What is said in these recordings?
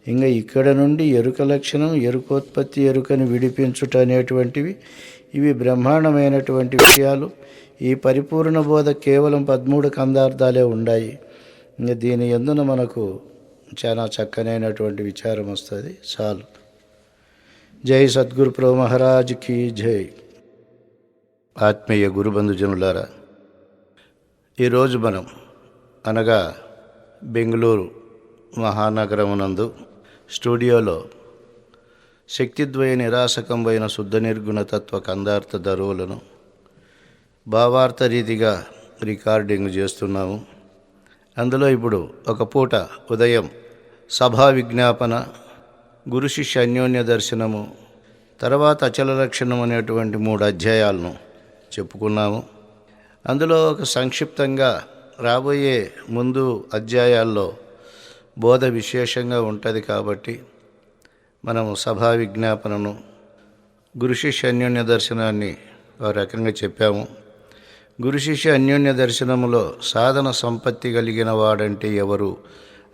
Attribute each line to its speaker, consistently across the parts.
Speaker 1: ఇంకా ఇక్కడ నుండి ఎరుక లక్షణం, ఎరుకోత్పత్తి, ఎరుకను విడిపించుట అనేటువంటివి ఇవి బ్రహ్మాండమైనటువంటి విషయాలు. ఈ పరిపూర్ణ బోధ కేవలం 13 కందార్థాలే ఉన్నాయి. ఇంకా దీని యందున మనకు చాలా చక్కనైనటువంటి విచారం వస్తుంది. చాలు. జై సద్గురు ప్రభు మహారాజ్కి జై. ఆత్మీయ గురుబంధుజనులారా, ఈరోజు మనం అనగా బెంగళూరు మహానగరమునందు స్టూడియోలో శక్తిద్వయ నిరాశకంబైన శుద్ధ నిర్గుణతత్వ కందార్థ ధరువులను భావార్థ రీతిగా రికార్డింగ్ చేస్తున్నాము. అందులో ఇప్పుడు ఒక పూట ఉదయం సభా విజ్ఞాపన, గురు శిష్య అన్యోన్య దర్శనము, తర్వాత అచల లక్షణం అనేటువంటి 3 అధ్యాయాలను చెప్పుకున్నాము. అందులో ఒక సంక్షిప్తంగా రాబోయే ముందు అధ్యాయాల్లో బోధ విశేషంగా ఉంటుంది కాబట్టి మనము సభా విజ్ఞాపనను, గురు శిష్య అన్యోన్య దర్శనాన్ని ఒక రకంగా చెప్పాము. గురు శిష్య అన్యోన్య దర్శనములో సాధన సంపత్తి కలిగిన వాడంటే ఎవరు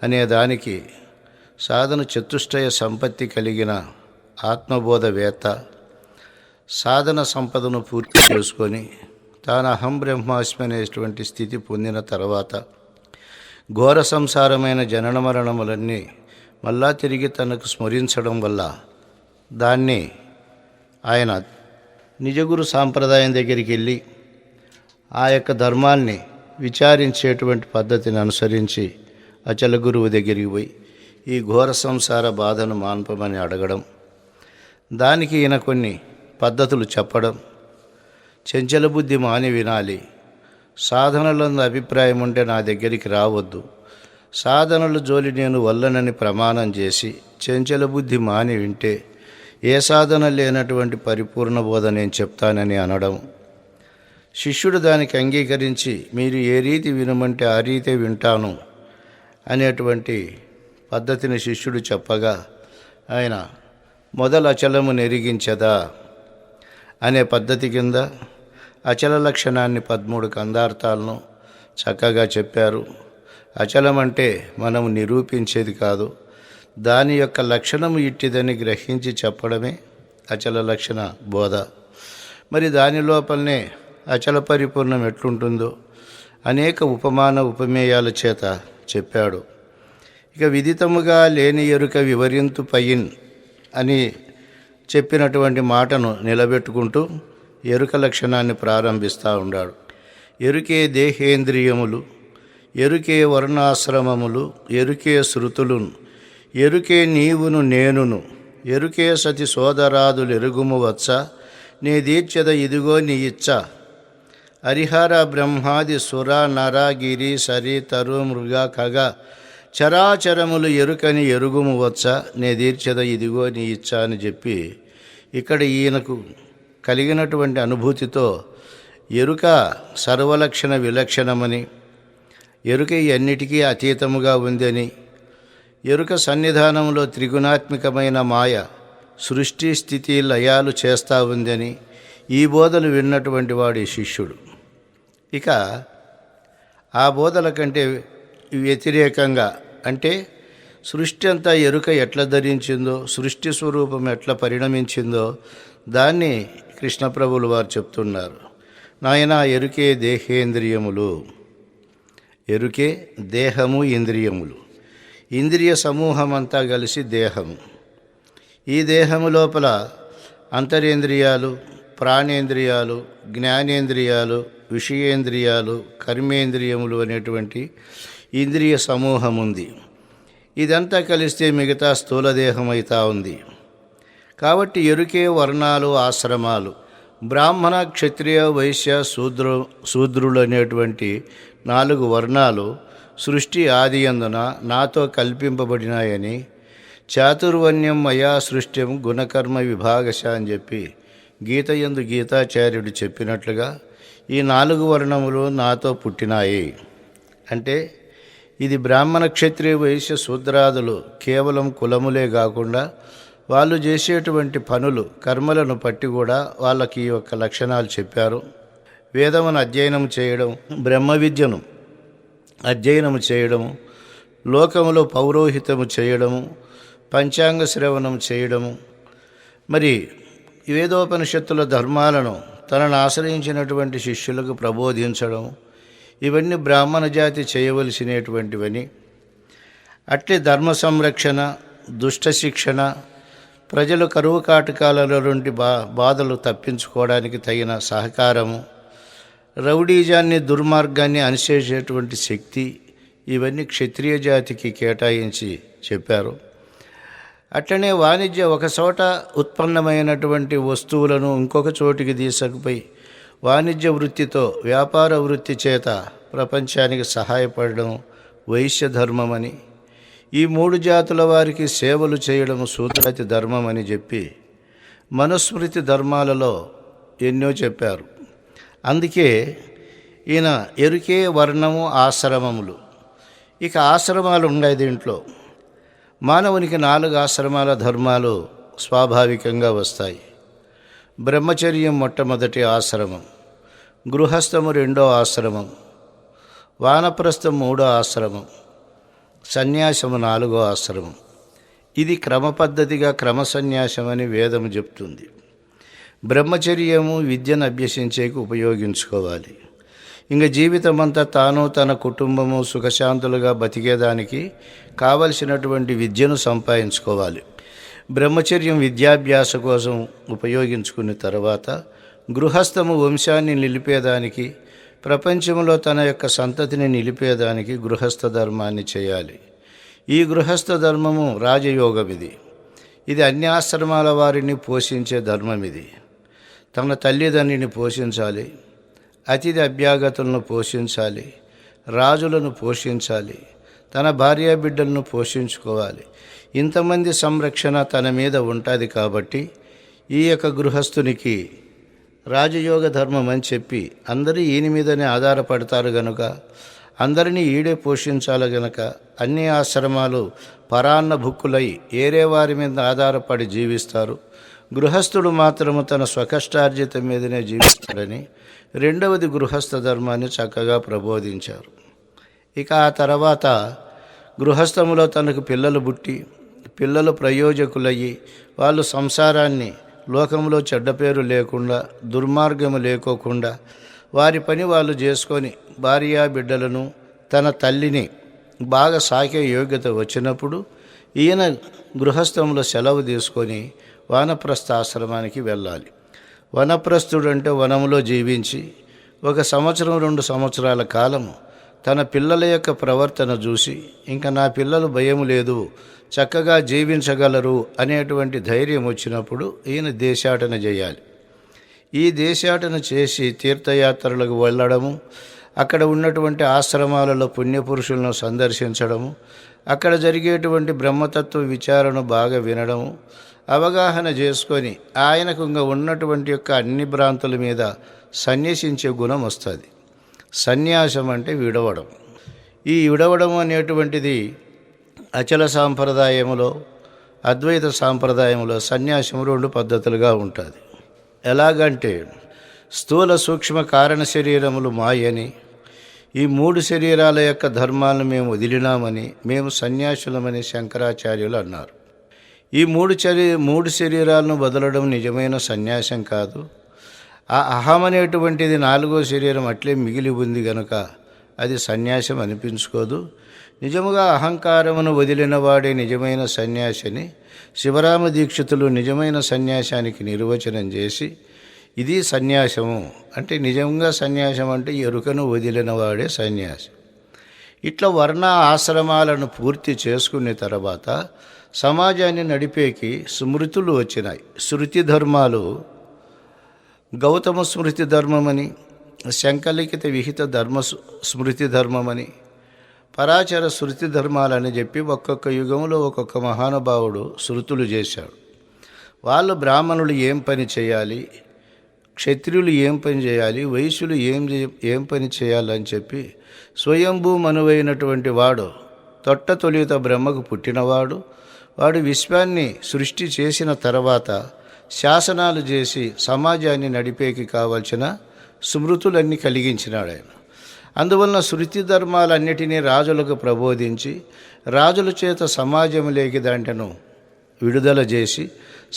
Speaker 1: అనే దానికి సాధన చతుష్టయ సంపత్తి కలిగిన ఆత్మబోధవేత్త సాధన సంపదను పూర్తి చేసుకొని తాను అహం బ్రహ్మాస్మి అనేటువంటి స్థితి పొందిన తర్వాత ఘోర సంసారమైన జనన మరణములన్నీ మళ్ళా తిరిగి తనకు స్మరించడం వల్ల దాన్ని ఆయన నిజగురు సాంప్రదాయం దగ్గరికి వెళ్ళి ఆ యొక్క ధర్మాన్ని విచారించేటువంటి పద్ధతిని అనుసరించి అచల గురువు దగ్గరికి పోయి ఈ ఘోర సంసార బాధను మాన్పమని అడగడం, దానికి ఈయన కొన్ని పద్ధతులు చెప్పడం, చంచల బుద్ధి మాని వినాలి, సాధనలందు అభిప్రాయం ఉంటే నా దగ్గరికి రావద్దు, సాధనలు జోలి నేను వల్లనని ప్రమాణం చేసి చంచల బుద్ధి మాని వింటే ఏ సాధన లేనటువంటి పరిపూర్ణ బోధ నేను చెప్తానని అనడం, శిష్యుడు దానికి అంగీకరించి మీరు ఏ రీతి వినమంటే ఆ రీతే వింటాను అనేటువంటి పద్ధతిని శిష్యుడు చెప్పగా ఆయన మొదలు అచలము నెరిగించదా అనే పద్ధతి కింద అచల లక్షణాన్ని 13 కందార్థాలను చక్కగా చెప్పారు. అచలం అంటే మనం నిరూపించేది కాదు, దాని యొక్క లక్షణము ఇట్టిదని గ్రహించి చెప్పడమే అచల లక్షణ బోధ. మరి దాని లోపలనే అచల పరిపూర్ణం ఎట్లుంటుందో అనేక ఉపమాన ఉపమేయాల చేత చెప్పాడు. ఇక విదితముగా లేని ఎరుక వివరింతు పయిన్ అని చెప్పినటువంటి మాటను నిలబెట్టుకుంటూ ఎరుక లక్షణాన్ని ప్రారంభిస్తూ ఉన్నాడు. ఎరుకే దేహేంద్రియములు, ఎరుకే వర్ణాశ్రమములు, ఎరుకే శృతులును, ఎరుకే నీవును నేనును, ఎరుకే సతి సోదరాదులు ఎరుగుము వచ్చ నీ దీర్చద ఇదిగో నీ ఇచ్చ, హరిహర బ్రహ్మాది సుర నర గిరి సరి తరు మృగ ఖగ చరాచరములు ఎరుకని ఎరుగుము వచ్చ నే దీర్చద ఇదిగో నీ ఇచ్చ అని చెప్పి ఇక్కడ ఈయనకు కలిగినటువంటి అనుభూతితో ఎరుక సర్వలక్షణ విలక్షణమని, ఎరుక అన్నిటికీ అతీతముగా ఉందని, ఎరుక సన్నిధానంలో త్రిగుణాత్మికమైన మాయ సృష్టి స్థితి లయాలు చేస్తూ ఉందని ఈ బోధలు విన్నటువంటి వాడి శిష్యుడు. ఇక ఆ బోధల కంటే వ్యతిరేకంగా అంటే సృష్టి అంతా ఎరుక ఎట్లా ధరించిందో, సృష్టి స్వరూపం ఎట్లా పరిణమించిందో దాన్ని కృష్ణప్రభులు వారు చెప్తున్నారు. నాయన ఎరుకే దేహేంద్రియములు, ఎరుకే దేహము ఇంద్రియములు, ఇంద్రియ సమూహం అంతా కలిసి దేహము. ఈ దేహము లోపల అంతరేంద్రియాలు, ప్రాణేంద్రియాలు, జ్ఞానేంద్రియాలు, విషయేంద్రియాలు, కర్మేంద్రియములు అనేటువంటి ఇంద్రియ సమూహం ఉంది. ఇదంతా కలిస్తే మిగతా స్థూలదేహం అవుతా ఉంది. కాబట్టి ఎరుకే వర్ణాలు, ఆశ్రమాలు, బ్రాహ్మణ, క్షత్రియ, వైశ్య, శూద్రులు అనేటువంటి 4 వర్ణాలు సృష్టి ఆది యందున నాతో కల్పింపబడినాయని, చాతుర్వర్ణ్యం మయా సృష్ట్యం గుణకర్మ విభాగశ అని చెప్పి గీతయందు గీతాచార్యుడు చెప్పినట్లుగా ఈ 4 వర్ణములు నాతో పుట్టినాయి. అంటే ఇది బ్రాహ్మణ, క్షత్రియ, వైశ్య, శూద్రాదులు కేవలం కులములే కాకుండా వాళ్ళు చేసేటువంటి పనులు, కర్మలను పట్టి కూడా వాళ్ళకి ఈ యొక్క లక్షణాలు చెప్పారు. వేదమును అధ్యయనం చేయడం, బ్రహ్మ విద్యను అధ్యయనము చేయడము, లోకములో పౌరోహితము చేయడము, పంచాంగ శ్రవణం చేయడము, మరి వేదోపనిషత్తుల ధర్మాలను తనను ఆశ్రయించినటువంటి శిష్యులకు ప్రబోధించడం, ఇవన్నీ బ్రాహ్మణ జాతి చేయవలసినటువంటివని. అట్లే ధర్మ సంరక్షణ, దుష్ట శిక్షణ, ప్రజలు కరువు కాటకాలలో నుండి బాధలు తప్పించుకోవడానికి తగిన సహకారము, రౌడీజాన్ని, దుర్మార్గాన్ని అణిచేసేటువంటి శక్తి, ఇవన్నీ క్షత్రియ జాతికి కేటాయించి చెప్పారు. అట్లనే వాణిజ్య, ఒక చోట ఉత్పన్నమైనటువంటి వస్తువులను ఇంకొక చోటికి తీసుకుపోయి వాణిజ్య వృత్తితో, వ్యాపార వృత్తి చేత ప్రపంచానికి సహాయపడడం వైశ్య ధర్మమని, ఈ 3 జాతుల వారికి సేవలు చేయడం శూద్రాతి ధర్మం అని చెప్పి మనుస్మృతి ధర్మాలలో ఎన్నో చెప్పారు. అందుకే ఈయన ఎరుకే, వర్ణము, ఆశ్రమములు. ఇక ఆశ్రమాలు ఉన్నాయి దీంట్లో. మానవునికి 4 ఆశ్రమాల ధర్మాలు స్వాభావికంగా వస్తాయి. బ్రహ్మచర్యం మొట్టమొదటి ఆశ్రమం, గృహస్థము 2వ ఆశ్రమం, వానప్రస్థం 3వ ఆశ్రమం, సన్యాసము 4వ ఆశ్రమం. ఇది క్రమ పద్ధతిగా క్రమ సన్యాసం అని వేదము చెప్తుంది. బ్రహ్మచర్యము విద్యను అభ్యసించేకి ఉపయోగించుకోవాలి. ఇంకా జీవితం అంతా తాను తన కుటుంబము సుఖశాంతులుగా బతికేదానికి కావలసినటువంటి విద్యను సంపాదించుకోవాలి. బ్రహ్మచర్యం విద్యాభ్యాస కోసం ఉపయోగించుకున్న తర్వాత గృహస్థము వంశాన్ని నిలిపేదానికి, ప్రపంచంలో తన యొక్క సంతతిని నిలిపేదానికి గృహస్థ ధర్మాన్ని చేయాలి. ఈ గృహస్థ ధర్మము రాజయోగం. ఇది అన్ని ఆశ్రమాల వారిని పోషించే ధర్మం. ఇది తన తల్లిదండ్రిని పోషించాలి, అతిథి అభ్యాగతులను పోషించాలి, రాజులను పోషించాలి, తన భార్యా బిడ్డలను పోషించుకోవాలి. ఇంతమంది సంరక్షణ తన మీద ఉంటుంది. కాబట్టి ఈ యొక్క గృహస్థునికి రాజయోగ ధర్మం అని చెప్పి అందరూ ఈయన మీదనే ఆధారపడతారు గనుక, అందరినీ ఈడే పోషించాలి గనక అన్ని ఆశ్రమాలు పరాన్న భుక్కులై ఏరే వారి మీద ఆధారపడి జీవిస్తారు. గృహస్థుడు మాత్రము తన స్వకష్టార్జితం మీదనే జీవిస్తాడని 2వది గృహస్థ ధర్మాన్ని చక్కగా ప్రబోధించారు. ఇక ఆ తర్వాత గృహస్థములో తనకు పిల్లలు పుట్టి, పిల్లలు ప్రయోజకులయ్యి, వాళ్ళు సంసారాన్ని, లోకంలో చెడ్డ పేరు లేకుండా, దుర్మార్గము లేకోకుండా వారి పని వాళ్ళు చేసుకొని భార్యా బిడ్డలను, తన తల్లిని బాగా సాకే యోగ్యత వచ్చినప్పుడు ఈయన గృహస్థంలో సెలవు తీసుకొని వానప్రస్థ ఆశ్రమానికి వెళ్ళాలి. వనప్రస్థుడు అంటే వనములో జీవించి 1 సంవత్సరం 2 సంవత్సరాల కాలము తన పిల్లల యొక్క ప్రవర్తన చూసి, ఇంకా నా పిల్లలు భయం లేదు, చక్కగా జీవించగలరు అనేటువంటి ధైర్యం వచ్చినప్పుడు ఈయన దేశాటన చేయాలి. ఈ దేశాటన చేసి తీర్థయాత్రలకు వెళ్ళడము, అక్కడ ఉన్నటువంటి ఆశ్రమాలలో పుణ్యపురుషులను సందర్శించడము, అక్కడ జరిగేటువంటి బ్రహ్మతత్వ విచారణ బాగా వినడము, అవగాహన చేసుకొని ఆయనకు ఇంకా ఉన్నటువంటి యొక్క అన్ని భ్రాంతుల మీద సన్యసించే గుణం వస్తుంది. సన్యాసం అంటే విడవడం. ఈ విడవడం అనేటువంటిది అచల సాంప్రదాయములో, అద్వైత సాంప్రదాయంలో సన్యాసం 2 పద్ధతులుగా ఉంటుంది. ఎలాగంటే స్థూల సూక్ష్మ కారణ శరీరములు మాయని, ఈ 3 శరీరాల యొక్క ధర్మాలను మేము వదిలినామని మేము సన్యాసులమని శంకరాచార్యులు అన్నారు. ఈ 3 శరీరాలను వదలడం నిజమైన సన్యాసం కాదు. ఆ అహం అనేటువంటిది 4వ శరీరం అట్లే మిగిలి ఉంది గనుక అది సన్యాసం అనిపించుకోదు. నిజముగా అహంకారమును వదిలిన వాడే నిజమైన సన్యాసిని శివరామ దీక్షితులు నిజమైన సన్యాసానికి నిర్వచనం చేసి, ఇది సన్యాసము అంటే, నిజంగా సన్యాసం అంటే ఎరుకను వదిలిన వాడే సన్యాసి. ఇట్లా వర్ణ ఆశ్రమాలను పూర్తి చేసుకున్న తర్వాత సమాజాన్ని నడిపేకి స్మృతులు వచ్చినాయి. శృతి ధర్మాలు గౌతమ స్మృతి ధర్మమని, శంకలిఖిత విహిత ధర్మ స్మృతి ధర్మమని, పరాచర శృతి ధర్మాలని చెప్పి ఒక్కొక్క యుగంలో ఒక్కొక్క మహానుభావుడు శృతులు చేశాడు. వాళ్ళు బ్రాహ్మణులు ఏం పని చేయాలి, క్షత్రియులు ఏం పని చేయాలి, వైశ్యులు ఏం పని చేయాలని చెప్పి స్వయంభూ మనువైనటువంటి వాడు, తొలిత బ్రహ్మకు పుట్టినవాడు, వాడు విశ్వాన్ని సృష్టి చేసిన తర్వాత శాసనాలు చేసి సమాజాన్ని నడిపేకి కావలసిన స్మృతులన్నీ కలిగించినాడు ఆయన. అందువలన శృతి ధర్మాలన్నిటినీ రాజులకు ప్రబోధించి రాజుల చేత సమాజంలోకి దాంట్ను విడుదల చేసి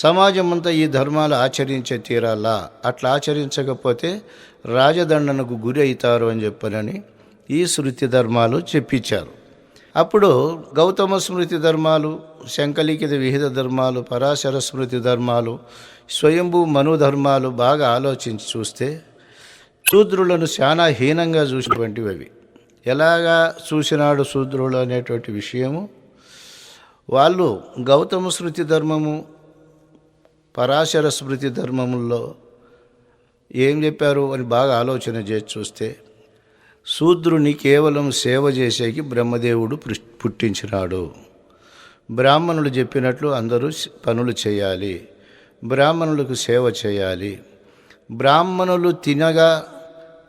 Speaker 1: సమాజం అంతా ఈ ధర్మాలు ఆచరించే తీరాలా, అట్లా ఆచరించకపోతే రాజదండనకు గురి అవుతారు అని చెప్పనని ఈ శృతి ధర్మాలు చెప్పించారు. అప్పుడు గౌతమ స్మృతి ధర్మాలు, శంఖలిఖిత విహిత ధర్మాలు, పరాశర స్మృతి ధర్మాలు, స్వయంభూ మను ధర్మాలు బాగా ఆలోచించి చూస్తే శూద్రులను చాలా హీనంగా చూసినటువంటివి అవి. ఎలాగా చూసినాడు శూద్రులు అనేటువంటి విషయము, వాళ్ళు గౌతమ స్మృతి ధర్మము, పరాశర స్మృతి ధర్మముల్లో ఏం చెప్పారు అని బాగా ఆలోచన చేసి చూస్తే, శూద్రుని కేవలం సేవ చేసేకి బ్రహ్మదేవుడు పుట్టించినాడు. బ్రాహ్మణులు చెప్పినట్లు అందరూ పనులు చేయాలి, బ్రాహ్మణులకు సేవ చేయాలి. బ్రాహ్మణులు తినగా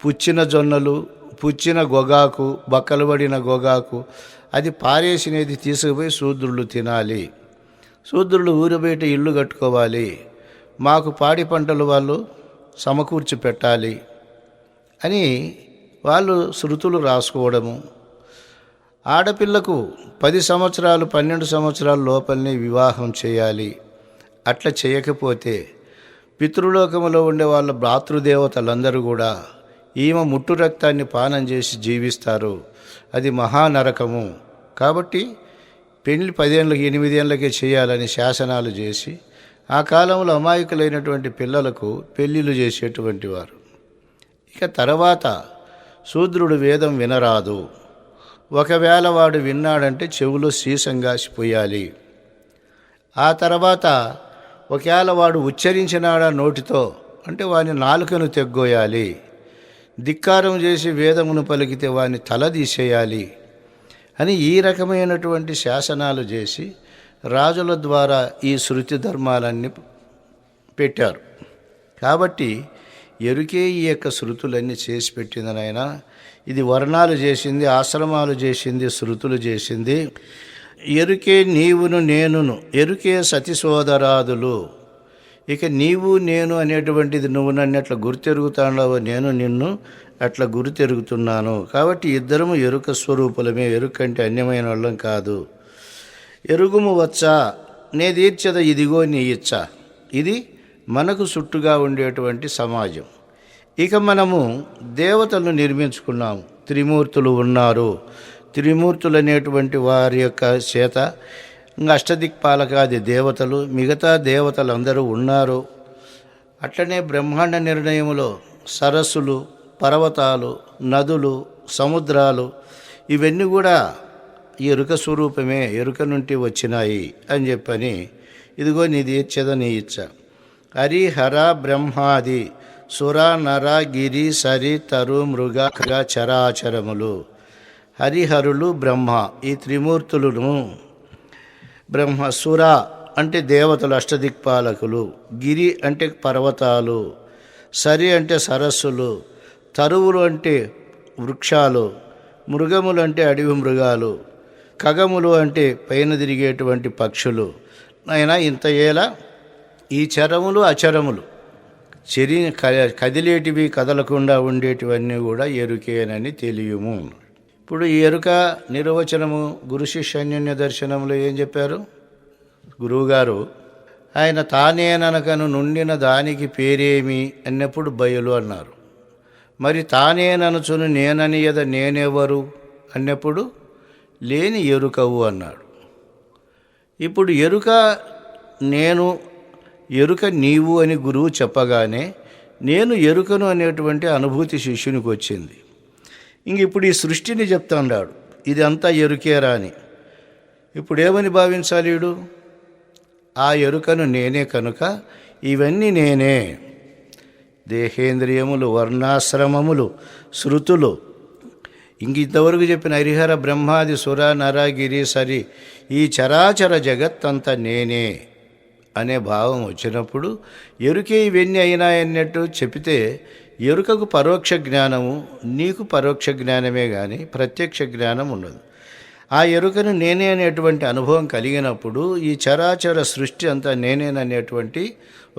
Speaker 1: పుచ్చిన జొన్నలు, పుచ్చిన గొగాకు, బక్కలు పడిన గొగాకు అది పారేసినది తీసుకుపోయి శూద్రులు తినాలి. శూద్రులు ఊరి బయట ఇల్లు కట్టుకోవాలి, మాకు పాడి పంటలు వాళ్ళు సమకూర్చి పెట్టాలి అని వాళ్ళు శృతులు రాసుకోవడము. ఆడపిల్లకు 10 సంవత్సరాలు 12 సంవత్సరాల లోపలనే వివాహం చేయాలి. అట్లా చేయకపోతే పితృలోకములో ఉండే వాళ్ళ భ్రాతృదేవతలందరూ కూడా ఈమె ముట్టు రక్తాన్ని పానం చేసి జీవిస్తారు, అది మహానరకము. కాబట్టి పెళ్లి 10 ఏళ్ళకి 8 ఏళ్ళకే చేయాలని శాసనాలు చేసి ఆ కాలంలో అమాయకులైనటువంటి పిల్లలకు పెళ్ళిళ్ళు చేసేటువంటి వారు. ఇక తర్వాత శూద్రుడు వేదం వినరాదు, ఒకవేళ వాడు విన్నాడంటే చెవులో సీసం కాసిపోయాలి. ఆ తర్వాత ఒకవేళ వాడు ఉచ్చరించినాడా నోటితో అంటే వాని నాలుకను తెగ్గోయాలి. ధిక్కారం చేసి వేదమును పలికితే వాని తల తీసేయాలి అని ఈ రకమైనటువంటి శాసనాలు చేసి రాజుల ద్వారా ఈ శృతి ధర్మాలన్నీ పెట్టారు. కాబట్టి ఎరుకే ఈ యొక్క శృతులన్నీ చేసి పెట్టిందనైనా. ఇది వర్ణాలు చేసింది, ఆశ్రమాలు చేసింది, శృతులు చేసింది. ఎరుకే నీవును నేనును, ఎరుకే సతి సోదరాదులు. ఇక నీవు నేను అనేటువంటిది నువ్వు నన్ను అట్లా గుర్తెరుగుతాడో, నేను నిన్ను అట్లా గుర్తెరుగుతున్నాను. కాబట్టి ఇద్దరము ఎరుక స్వరూపులమే, ఎరుకంటే అన్యమైన వాళ్ళం కాదు. ఎరుగుము వచ్చా నే తీర్చద ఇదిగో నీ ఇచ్చ. ఇది మనకు చుట్టుగా ఉండేటువంటి సమాజం. ఇక మనము దేవతలను నిర్మించుకున్నాము, త్రిమూర్తులు ఉన్నారు. త్రిమూర్తులు అనేటువంటి వారి యొక్క చేత ఇంకా అష్టదిక్పాలకాది దేవతలు, మిగతా దేవతలు అందరూ ఉన్నారు. అట్లనే బ్రహ్మాండ నిర్ణయములో సరస్సులు, పర్వతాలు, నదులు, సముద్రాలు ఇవన్నీ కూడా ఎరుక స్వరూపమే, ఎరుక నుండి వచ్చినాయి అని చెప్పని ఇదిగో నీది ఇచ్చేద నీ ఇచ్చ. హరి హర బ్రహ్మాది సుర నర గిరి సరి తరు మృగ ఖగ చరాచరములు. హరిహరులు బ్రహ్మ, ఈ త్రిమూర్తులను బ్రహ్మ. సుర అంటే దేవతలు అష్టదిక్పాలకులు, గిరి అంటే పర్వతాలు, సరి అంటే సరస్సులు, తరువులు అంటే వృక్షాలు, మృగములు అంటే అడవి మృగాలు, ఖగములు అంటే పైన తిరిగేటువంటి పక్షులు. అయినా ఇంత ఏలా ఈ చరములు అచరములు కదిలేటివి కదలకుండా ఉండేటివన్నీ కూడా ఎరుకేనని తెలియము. ఇప్పుడు ఈ ఎరుక నిర్వచనము గురు శిష్యాన్యోన్య దర్శనంలో ఏం చెప్పారు గురువుగారు? ఆయన తానేననకను నుండిన దానికి పేరేమి అన్నప్పుడు బయలు అన్నారు. మరి తానేననుచును నేననియద నేనెవరు అన్నప్పుడు లేని ఎరుకవు అన్నాడు. ఇప్పుడు ఎరుక నేను, ఎరుక నీవు అని గురువు చెప్పగానే నేను ఎరుకను అనేటువంటి అనుభూతి శిష్యునికి వచ్చింది. ఇంక ఇప్పుడు ఈ సృష్టిని చెప్తాడు, ఇది అంతా ఎరుకేరా అని. ఇప్పుడు ఏమని భావించాలి వీడు? ఆ ఎరుకను నేనే కనుక ఇవన్నీ నేనే. దేహేంద్రియములు, వర్ణాశ్రమములు, శృతులు, ఇంక ఇంతవరకు చెప్పిన హరిహర బ్రహ్మాది సుర నర గిరి సరి ఈ చరాచర జగత్తంతా నేనే అనే భావం వచ్చినప్పుడు ఎరుకే ఇవన్నీ అయినాయన్నట్టు చెప్తే ఎరుకకు పరోక్ష జ్ఞానము, నీకు పరోక్ష జ్ఞానమే కానీ ప్రత్యక్ష జ్ఞానం ఉండదు. ఆ ఎరుకను నేనే అనేటువంటి అనుభవం కలిగినప్పుడు ఈ చరాచర సృష్టి అంతా నేనేననేటువంటి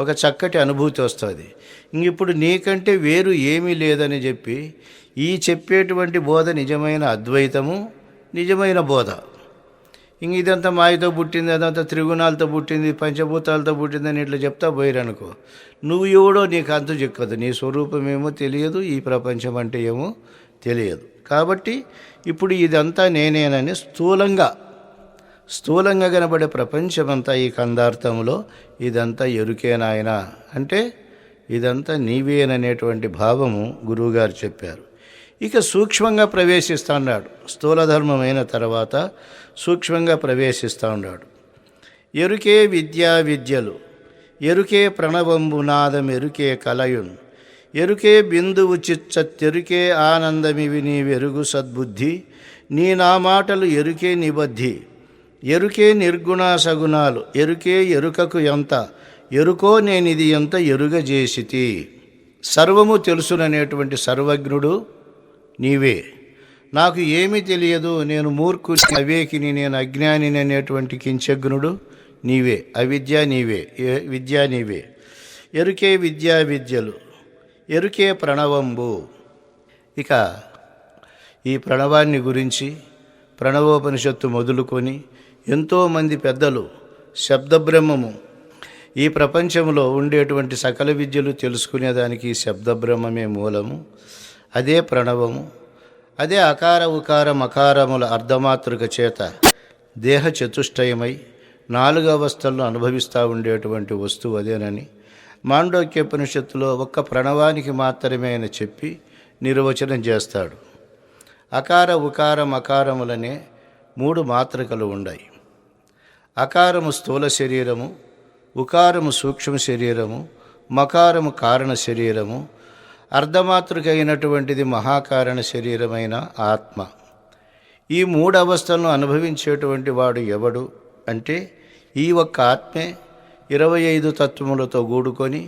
Speaker 1: ఒక చక్కటి అనుభూతి వస్తుంది. ఇంకిప్పుడు నీకంటే వేరు ఏమీ లేదని చెప్పి ఈ చెప్పేటువంటి బోధ నిజమైన అద్వైతము, నిజమైన బోధ. ఇంక ఇదంతా మాయతో పుట్టింది, అదంతా త్రిగుణాలతో పుట్టింది, పంచభూతాలతో పుట్టింది అని ఇట్లా చెప్తా పోయిరనుకో, నువ్వు ఎవడో నీకు అంతు చెక్కదు, నీ స్వరూపమేమో తెలియదు, ఈ ప్రపంచం అంటే ఏమో తెలియదు. కాబట్టి ఇప్పుడు ఇదంతా నేనేనని స్థూలంగా కనబడే ప్రపంచమంతా ఈ కందార్థంలో ఇదంతా ఎరుకేనాయన అంటే ఇదంతా నీవేననేటువంటి భావము గురువుగారు చెప్పారు. ఇక సూక్ష్మంగా ప్రవేశిస్తూ ఉన్నాడు. స్థూలధర్మమైన తర్వాత సూక్ష్మంగా ప్రవేశిస్తూ ఉన్నాడు. ఎరుకే విద్యలు, ఎరుకే ప్రణవంబు నాదం, ఎరుకే కలయున్, ఎరుకే బిందువు చిచ్చత్తెరుకే ఆనందమివి నీ వెరుగు సద్బుద్ధి, నీ నా మాటలు ఎరుకే నిబద్ధి, ఎరుకే నిర్గుణ సగుణాలు, ఎరుకే ఎరుకకు ఎంత, ఎరుకో నేనిది ఎంత ఎరుగజేసితి. సర్వము తెలుసుననేటువంటి సర్వజ్ఞుడు నీవే. నాకు ఏమీ తెలియదు, నేను మూర్ఖుని, అవేకిని, నేను అజ్ఞానిని అనేటువంటి కించజ్ఞుడు నీవే. అవిద్య నీవే, విద్య నీవే. ఎరుకే విద్యలు, ఎరుకే ప్రణవంబు. ఇక ఈ ప్రణవాన్ని గురించి ప్రణవోపనిషత్తు మొదలుకొని ఎంతోమంది పెద్దలు శబ్దబ్రహ్మము, ఈ ప్రపంచంలో ఉండేటువంటి సకల విద్యలు తెలుసుకునేదానికి శబ్దబ్రహ్మమే మూలము, అదే ప్రణవము, అదే అకార ఉకార మకారముల అర్ధమాతృక చేత దేహ చతుష్టయమై 4 అవస్థలను అనుభవిస్తూ ఉండేటువంటి వస్తువు అదేనని మాండోక్యోపనిషత్తులో ఒక్క ప్రణవానికి మాత్రమే ఆయన చెప్పి నిర్వచనం చేస్తాడు. అకార ఉకార మకారములనే 3 మాత్రికలు ఉన్నాయి. అకారము స్థూల శరీరము, ఉకారము సూక్ష్మ శరీరము, మకారము కారణ శరీరము, అర్ధమాతృక అయినటువంటిది మహాకారణ శరీరమైన ఆత్మ. ఈ 3 అవస్థలను అనుభవించేటువంటి వాడు ఎవడు అంటే ఈ ఒక్క ఆత్మే 25 తత్వములతో కూడుకొని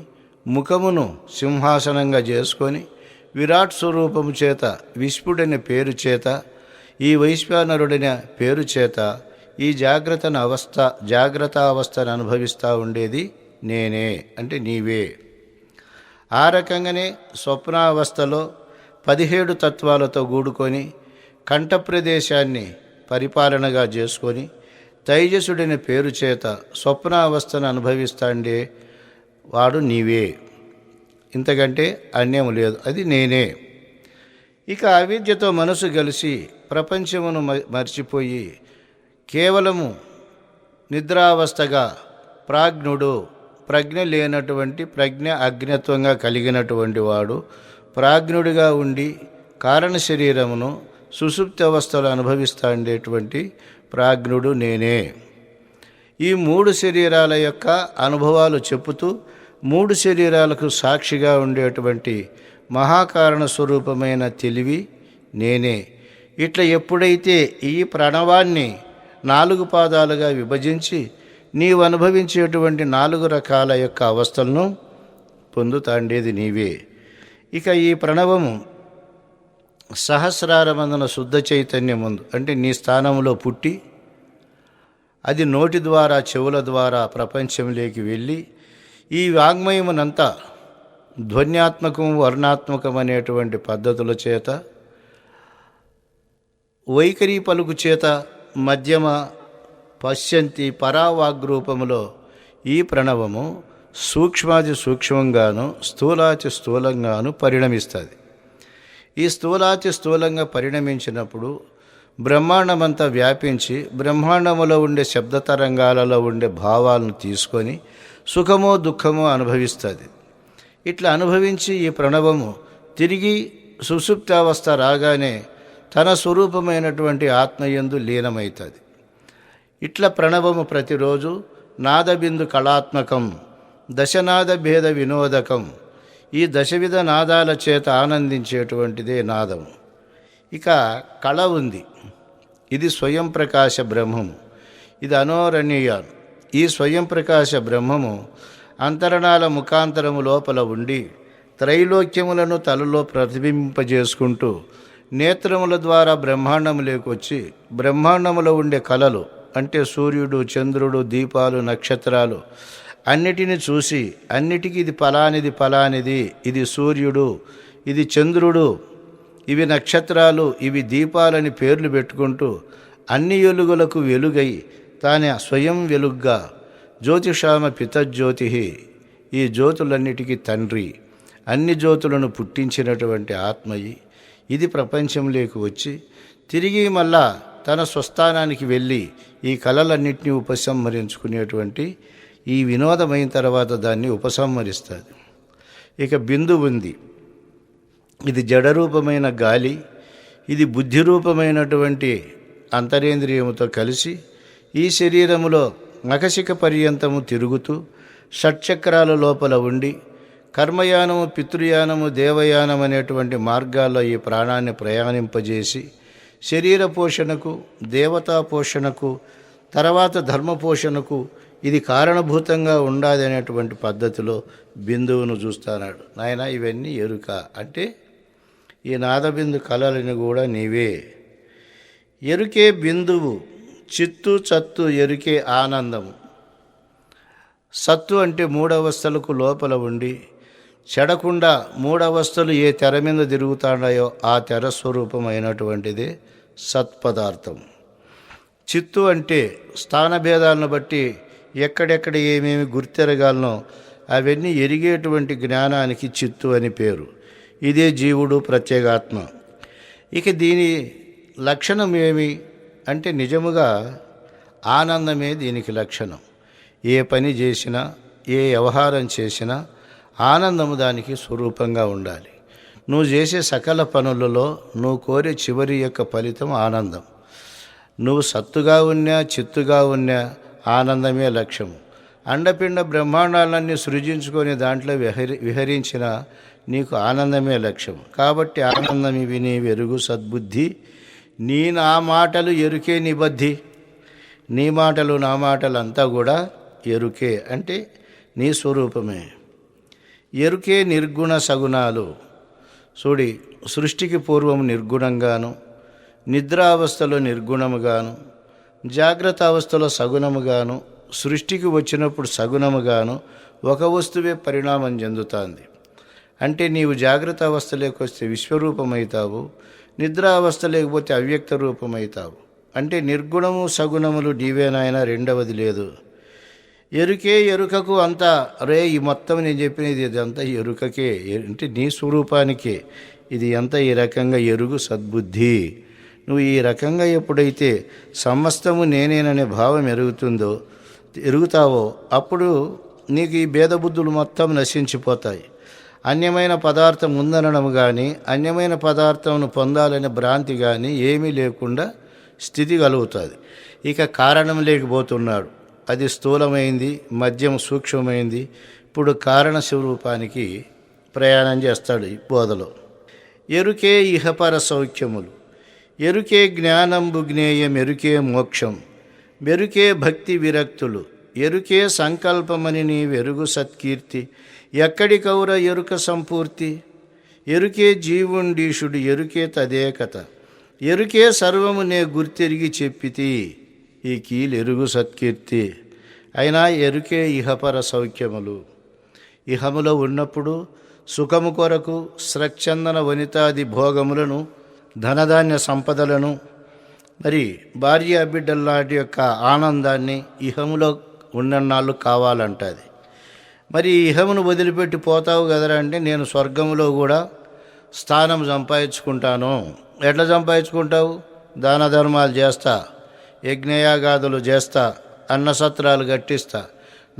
Speaker 1: ముఖమును సింహాసనంగా చేసుకొని విరాట్ స్వరూపము చేత విశ్వడనే పేరు చేత ఈ వైశ్వానరుడనే పేరు చేత ఈ జాగ్రత్త అవస్థను అనుభవిస్తూ ఉండేది నేనే అంటే నీవే. ఆ రకంగానే స్వప్నావస్థలో 17 తత్వాలతో కూడుకొని కంఠ ప్రదేశాన్ని పరిపాలనగా చేసుకొని తైజసుడైన పేరు చేత స్వప్నావస్థను అనుభవిస్తాండే వాడు నీవే. ఇంతకంటే అన్యం లేదు, అది నేనే. ఇక అవిద్యతో మనసు కలిసి ప్రపంచమును మర్చిపోయి కేవలము నిద్రావస్థగా ప్రాజ్ఞుడు, ప్రజ్ఞ లేనటువంటి ప్రజ్ఞ అజ్ఞత్వంగా కలిగినటువంటి వాడు ప్రాజ్ఞుడిగా ఉండి కారణ శరీరమును సుషుప్తి అవస్థలు అనుభవిస్తూ ఉండేటువంటి ప్రాజ్ఞుడు నేనే. ఈ 3 శరీరాల యొక్క అనుభవాలు చెప్పుతూ 3 శరీరాలకు సాక్షిగా ఉండేటువంటి మహాకారణ స్వరూపమైన తెలివి నేనే. ఇట్లా ఎప్పుడైతే ఈ ప్రణవాన్ని 4 పాదాలుగా విభజించి నీవు అనుభవించేటువంటి 4 రకాల యొక్క అవస్థలను పొందుతాండేది నీవే. ఇక ఈ ప్రణవము సహస్రారమందున శుద్ధ చైతన్యముందు అంటే నీ స్థానంలో పుట్టి అది నోటి ద్వారా చెవుల ద్వారా ప్రపంచంలోకి వెళ్ళి ఈ వాంగ్మయమునంతా ధ్వన్యాత్మకం వర్ణాత్మకం అనేటువంటి పద్ధతుల చేత వైఖరి పలుకు చేత మధ్యమ పశ్యంతి పరావాగ్రూపములో ఈ ప్రణవము సూక్ష్మాతి సూక్ష్మంగాను స్థూలాతి స్థూలంగాను పరిణమిస్తుంది. ఈ స్థూలాతి స్థూలంగా పరిణమించినప్పుడు బ్రహ్మాండమంతా వ్యాపించి బ్రహ్మాండములో ఉండే శబ్ద తరంగాలలో ఉండే భావాలను తీసుకొని సుఖమో దుఃఖమో అనుభవిస్తుంది. ఇట్లా అనుభవించి ఈ ప్రణవము తిరిగి సుషుప్తావస్థ రాగానే తన స్వరూపమైనటువంటి ఆత్మయందు లీనమవుతుంది. ఇట్లా ప్రణవము ప్రతిరోజు నాదబిందు కళాత్మకం దశనాద భేద వినోదకం, ఈ దశవిధ నాదాల చేత ఆనందించేటువంటిదే నాదము. ఇక కళ ఉంది, ఇది స్వయం ప్రకాశ బ్రహ్మము, ఇది అనోరణీయాన్. ఈ స్వయం ప్రకాశ బ్రహ్మము అంతరణాల ముఖాంతరము లోపల ఉండి త్రైలోక్యములను తలలో ప్రతిబింబింపజేసుకుంటూ నేత్రముల ద్వారా బ్రహ్మాండములోకి వచ్చి బ్రహ్మాండములో ఉండే కళలు అంటే సూర్యుడు చంద్రుడు దీపాలు నక్షత్రాలు అన్నిటిని చూసి అన్నిటికీ ఇది ఫలానిది, ఇది సూర్యుడు, ఇది చంద్రుడు, ఇవి నక్షత్రాలు, ఇవి దీపాలని పేర్లు పెట్టుకుంటూ అన్ని వెలుగులకు వెలుగై తానే స్వయం వెలుగ్గా జ్యోతిషామ పితజ్యోతి, ఈ జ్యోతులన్నిటికీ తండ్రి, అన్ని జ్యోతులను పుట్టించినటువంటి ఆత్మయి ఇది ప్రపంచంలోకి వచ్చి తిరిగి మళ్ళా తన స్వస్థానానికి వెళ్ళి ఈ కళలన్నింటినీ ఉపసంహరించుకునేటువంటి ఈ వినోదమైన తర్వాత దాన్ని ఉపసంహరిస్తుంది. ఇక బిందువు ఉంది, ఇది జడరూపమైన గాలి, ఇది బుద్ధి రూపమైనటువంటి అంతరేంద్రియముతో కలిసి ఈ శరీరములో నఖశిఖ పర్యంతము తిరుగుతూ షట్చక్రాల లోపల ఉండి కర్మయానము, పితృయానము, దేవయానం అనేటువంటి మార్గాల్లో ఈ ప్రాణాన్ని ప్రయాణింపజేసి శరీర పోషణకు, దేవతా పోషణకు, తర్వాత ధర్మ పోషణకు ఇది కారణభూతంగా ఉండాలి అనేటువంటి పద్ధతిలో బిందువును చూస్తున్నాడు. నాయన ఇవన్నీ ఎరుక అంటే ఈ నాదబిందు కళలని కూడా నీవే. ఎరుకే బిందువు, చిత్తు చత్తు ఎరుకే ఆనందము. సత్తు అంటే మూడవస్థలకు లోపల ఉండి చెడకుండా మూడవస్థలు ఏ తెర మీద తిరుగుతాడాయో ఆ తెర స్వరూపమైనటువంటిదే సత్పదార్థం. చిత్తు అంటే స్థానభేదాలను బట్టి ఎక్కడెక్కడ ఏమేమి గుర్తెరగాలనో అవన్నీ ఎరిగేటువంటి జ్ఞానానికి చిత్తు అని పేరు. ఇదే జీవుడు, ప్రత్యేగాత్మ. ఇక దీని లక్షణం ఏమి అంటే నిజముగా ఆనందమే దీనికి లక్షణం. ఏ పని చేసినా, ఏ వ్యవహారం చేసినా ఆనందము దానికి స్వరూపంగా ఉండాలి. నువ్వు చేసే సకల పనులలో నువ్వు కోరే చివరి యొక్క ఫలితం ఆనందం. నువ్వు సత్తుగా ఉన్నా, చిత్తుగా ఉన్నా ఆనందమే లక్ష్యము. అండపిండ బ్రహ్మాండాలన్నీ సృజించుకొని దాంట్లో విహరించిన నీకు ఆనందమే లక్ష్యం. కాబట్టి ఆనందం ఇవి నీ వెరుగు సద్బుద్ధి, నీ నా మాటలు ఎరుకే నిబద్ధి. నీ మాటలు నా మాటలు అంతా కూడా ఎరుకే అంటే నీ స్వరూపమే. ఎరుకే నిర్గుణ సగుణాలు. చూడి, సృష్టికి పూర్వం నిర్గుణంగాను, నిద్రావస్థలో నిర్గుణముగాను, జాగ్రత్త అవస్థలో సగుణముగాను, సృష్టికి వచ్చినప్పుడు సగుణముగాను ఒక వస్తువే పరిణామం చెందుతుంది. అంటే నీవు జాగ్రత్త అవస్థలోకి వస్తే విశ్వరూపమవుతావు, నిద్రావస్థ లేకపోతే అవ్యక్త రూపమవుతావు. అంటే నిర్గుణము సగుణములు నీవేనాయన, రెండవది లేదు. ఎరుకే ఎరుకకు అంతా రే ఈ మొత్తం నేను చెప్పినది ఇదంతా ఎరుకకే అంటే నీ స్వరూపానికే. ఇది అంతా ఈ రకంగా ఎరుగు సద్బుద్ధి. నువ్వు ఈ రకంగా ఎప్పుడైతే సమస్తము నేనేననే భావం ఎరుగుతావో అప్పుడు నీకు ఈ భేదబుద్ధులు మొత్తం నశించిపోతాయి. అన్యమైన పదార్థం ఉందనడం కానీ, అన్యమైన పదార్థమును పొందాలనే భ్రాంతి కానీ ఏమీ లేకుండా స్థితి కలుగుతుంది. ఇక కారణం లేకపోతున్నాడు, అది స్థూలమైంది, మధ్యం సూక్ష్మమైంది. ఇప్పుడు కారణ స్వరూపానికి ప్రయాణం చేస్తాడు ఈ బోధలో. ఎరుకే ఇహపర సౌఖ్యములు, ఎరుకే జ్ఞానంబు జ్ఞేయం, ఎరుకే మోక్షం, మెరుకే భక్తి విరక్తులు, ఎరుకే సంకల్పమని నీ వెరుగు సత్కీర్తి, ఎక్కడి కౌర ఎరుక సంపూర్తి, ఎరుకే జీవుండీషుడు, ఎరుకే తదేకత, ఎరుకే సర్వము నే గుర్తెరిగి చెప్పితి, ఈ కీలెరుగు సత్కీర్తి. అయినా ఎరుకే ఇహపర సౌఖ్యములు. ఇహములో ఉన్నప్పుడు సుఖము కొరకు స్రక్చందన వనితాది భోగములను, ధనధాన్య సంపదలను, మరి భార్య బిడ్డల్లాంటి యొక్క ఆనందాన్ని ఇహములో ఉన్నన్నాళ్ళు కావాలంటుంది. మరి ఇహమును వదిలిపెట్టి పోతావు కదరా అంటే నేను స్వర్గంలో కూడా స్థానం సంపాదించుకుంటాను. ఎట్లా సంపాదించుకుంటావు? దాన ధర్మాలు చేస్తా, యజ్ఞయాగాదులు చేస్తా, అన్నసత్రాలు కట్టిస్తా,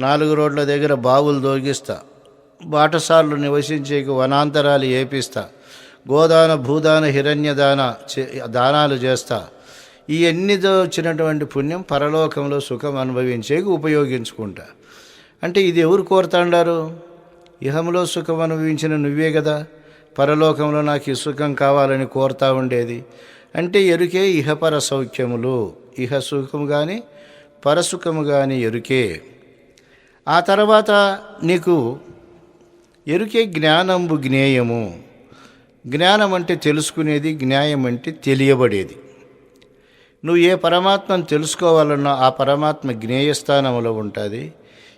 Speaker 1: 4 రోడ్ల దగ్గర బావులు దోగిస్తా, బాటసార్లు నివసించేకి వనాంతరాలు ఏపిస్తా, గోదాన భూదాన హిరణ్యదాన దానాలు చేస్తా. ఇవన్నీతో వచ్చినటువంటి పుణ్యం పరలోకంలో సుఖం అనుభవించేకి ఉపయోగించుకుంటా. అంటే ఇది ఎవరు కోరుతాండారు? ఇహంలో సుఖం అనుభవించిన నువ్వే కదా పరలోకంలో నాకు ఈ సుఖం కావాలని కోరుతా ఉండేది. అంటే ఎరుకే ఇహపర సౌఖ్యములు. ఇహ సుఖము కానీ పరసుఖము కానీ ఎరుకే. ఆ తర్వాత నీకు ఎరుకే జ్ఞానంబు జ్ఞేయము. జ్ఞానం అంటే తెలుసుకునేది, జ్ఞాయం అంటే తెలియబడేది. నువ్వు ఏ పరమాత్మను తెలుసుకోవాలన్నా ఆ పరమాత్మ జ్ఞేయస్థానంలో ఉంటుంది.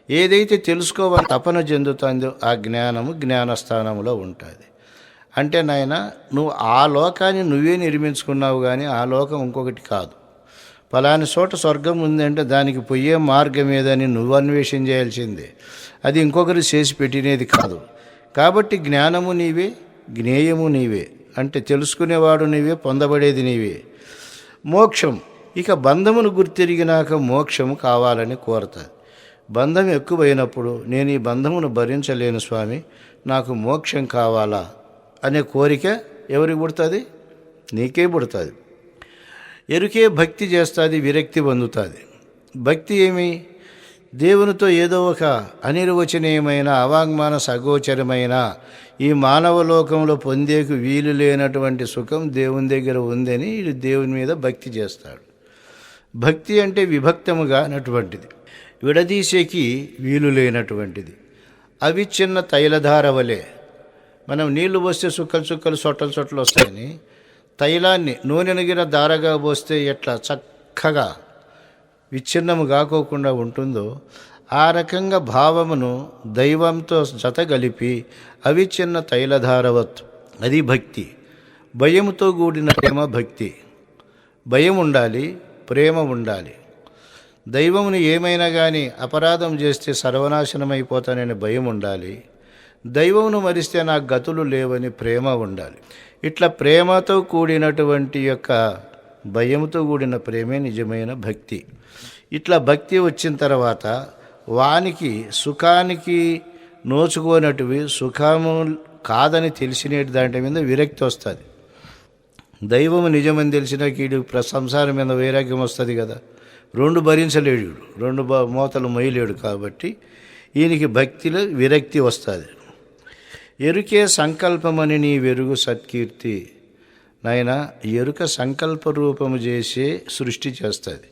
Speaker 1: ఏదైతే తెలుసుకోవాలని తపన చెందుతుందో ఆ జ్ఞానము జ్ఞానస్థానంలో ఉంటుంది. అంటే నాయన నువ్వు ఆ లోకాన్ని నువ్వే నిర్మించుకున్నావు కానీ ఆ లోకం ఇంకొకటి కాదు. ఫలాని చోట స్వర్గం ఉందంటే దానికి పోయే మార్గం ఏదని నువ్వు అన్వేషణ చేయాల్సిందే, అది ఇంకొకరు చేసి పెట్టినది కాదు. కాబట్టి జ్ఞానము నీవే, జ్ఞేయము నీవే, అంటే తెలుసుకునేవాడు నీవే, పొందబడేది నీవే. మోక్షం, ఇక బంధమును గుర్తిరిగినాక మోక్షము కావాలని కోరతాది. బంధం ఎక్కువైనప్పుడు నేను ఈ బంధమును భరించలేను స్వామి, నాకు మోక్షం కావాలా అనే కోరిక ఎవరికి పుడుతుంది? నీకే పుడుతుంది. ఎరుకే భక్తి చేస్తుంది, విరక్తి పొందుతుంది. భక్తి ఏమి? దేవునితో ఏదో ఒక అనిర్వచనీయమైన అవాంగ్మాన సగోచరమైన ఈ మానవ లోకంలో పొందేకు వీలు లేనటువంటి సుఖం దేవుని దగ్గర ఉందని వీడు దేవుని మీద భక్తి చేస్తాడు. భక్తి అంటే విభక్తముగా అన్నటువంటిది, విడదీసేకి వీలు లేనటువంటిది. అవి చిన్న తైలధార వలె. మనం నీళ్లు పోస్తే చుక్కలు చుక్కలు సొట్టలు సొట్టలు వస్తాయని తైలాన్ని నూనెనగిన దారగా పోస్తే ఎట్లా చక్కగా విచ్ఛిన్నము కాకోకుండా ఉంటుందో ఆ రకంగా భావమును దైవంతో జతగలిపి అవిచ్ఛిన్న తైలధారవత్, అది భక్తి. భయముతో కూడిన ప్రేమ భక్తి. భయం ఉండాలి, ప్రేమ ఉండాలి. దైవముని ఏమైనా కానీ అపరాధం చేస్తే సర్వనాశనమైపోతానని భయం ఉండాలి. దైవమును మరిస్తే నాకు గతులు లేవని ప్రేమ ఉండాలి. ఇట్లా ప్రేమతో కూడినటువంటి యొక్క భయంతో కూడిన ప్రేమే నిజమైన భక్తి. ఇట్లా భక్తి వచ్చిన తర్వాత వానికి సుఖానికి నోచుకోనటివి సుఖము కాదని తెలిసినట్టు దాంట్లో మీద విరక్తి వస్తుంది. దైవము నిజమని తెలిసిన కీడు సంసారం మీద వైరాగ్యం వస్తుంది కదా. రెండు భరించలేడు, రెండు మోతలు మొయ్యలేడు. కాబట్టి ఈయనకి భక్తిలో విరక్తి వస్తుంది. ఎరుకే సంకల్పమని నీ వెరుగు సత్కీర్తి. నాయన, ఎరుక సంకల్ప రూపము చేసే సృష్టి చేస్తుంది.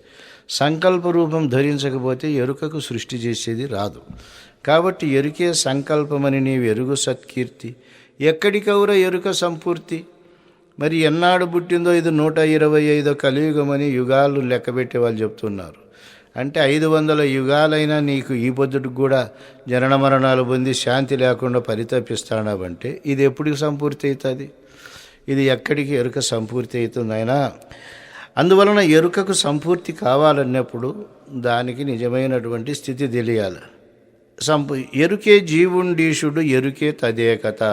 Speaker 1: సంకల్ప రూపం ధరించకపోతే ఎరుకకు సృష్టి చేసేది రాదు. కాబట్టి ఎరుకే సంకల్పమని నీ వెరుగు సత్కీర్తి. ఎక్కడికవురా ఎరుక సంపూర్తి? మరి ఎన్నాడు పుట్టిందో ఇది 125 కలియుగమని యుగాలు లెక్కబెట్టే వాళ్ళు చెప్తున్నారు. అంటే 500 యుగాలైనా నీకు ఈ పొద్దుటికి కూడా జనన మరణాలు పొంది శాంతి లేకుండా పరితపిస్తాడావంటే ఇది ఎప్పటికి సంపూర్తి అవుతుంది? ఇది ఎక్కడికి ఎరుక సంపూర్తి అవుతుంది అయినా? అందువలన ఎరుకకు సంపూర్తి కావాలన్నప్పుడు దానికి నిజమైనటువంటి స్థితి తెలియాలి. ఎరుకే జీవుండీషుడు, ఎరుకే తదేకత.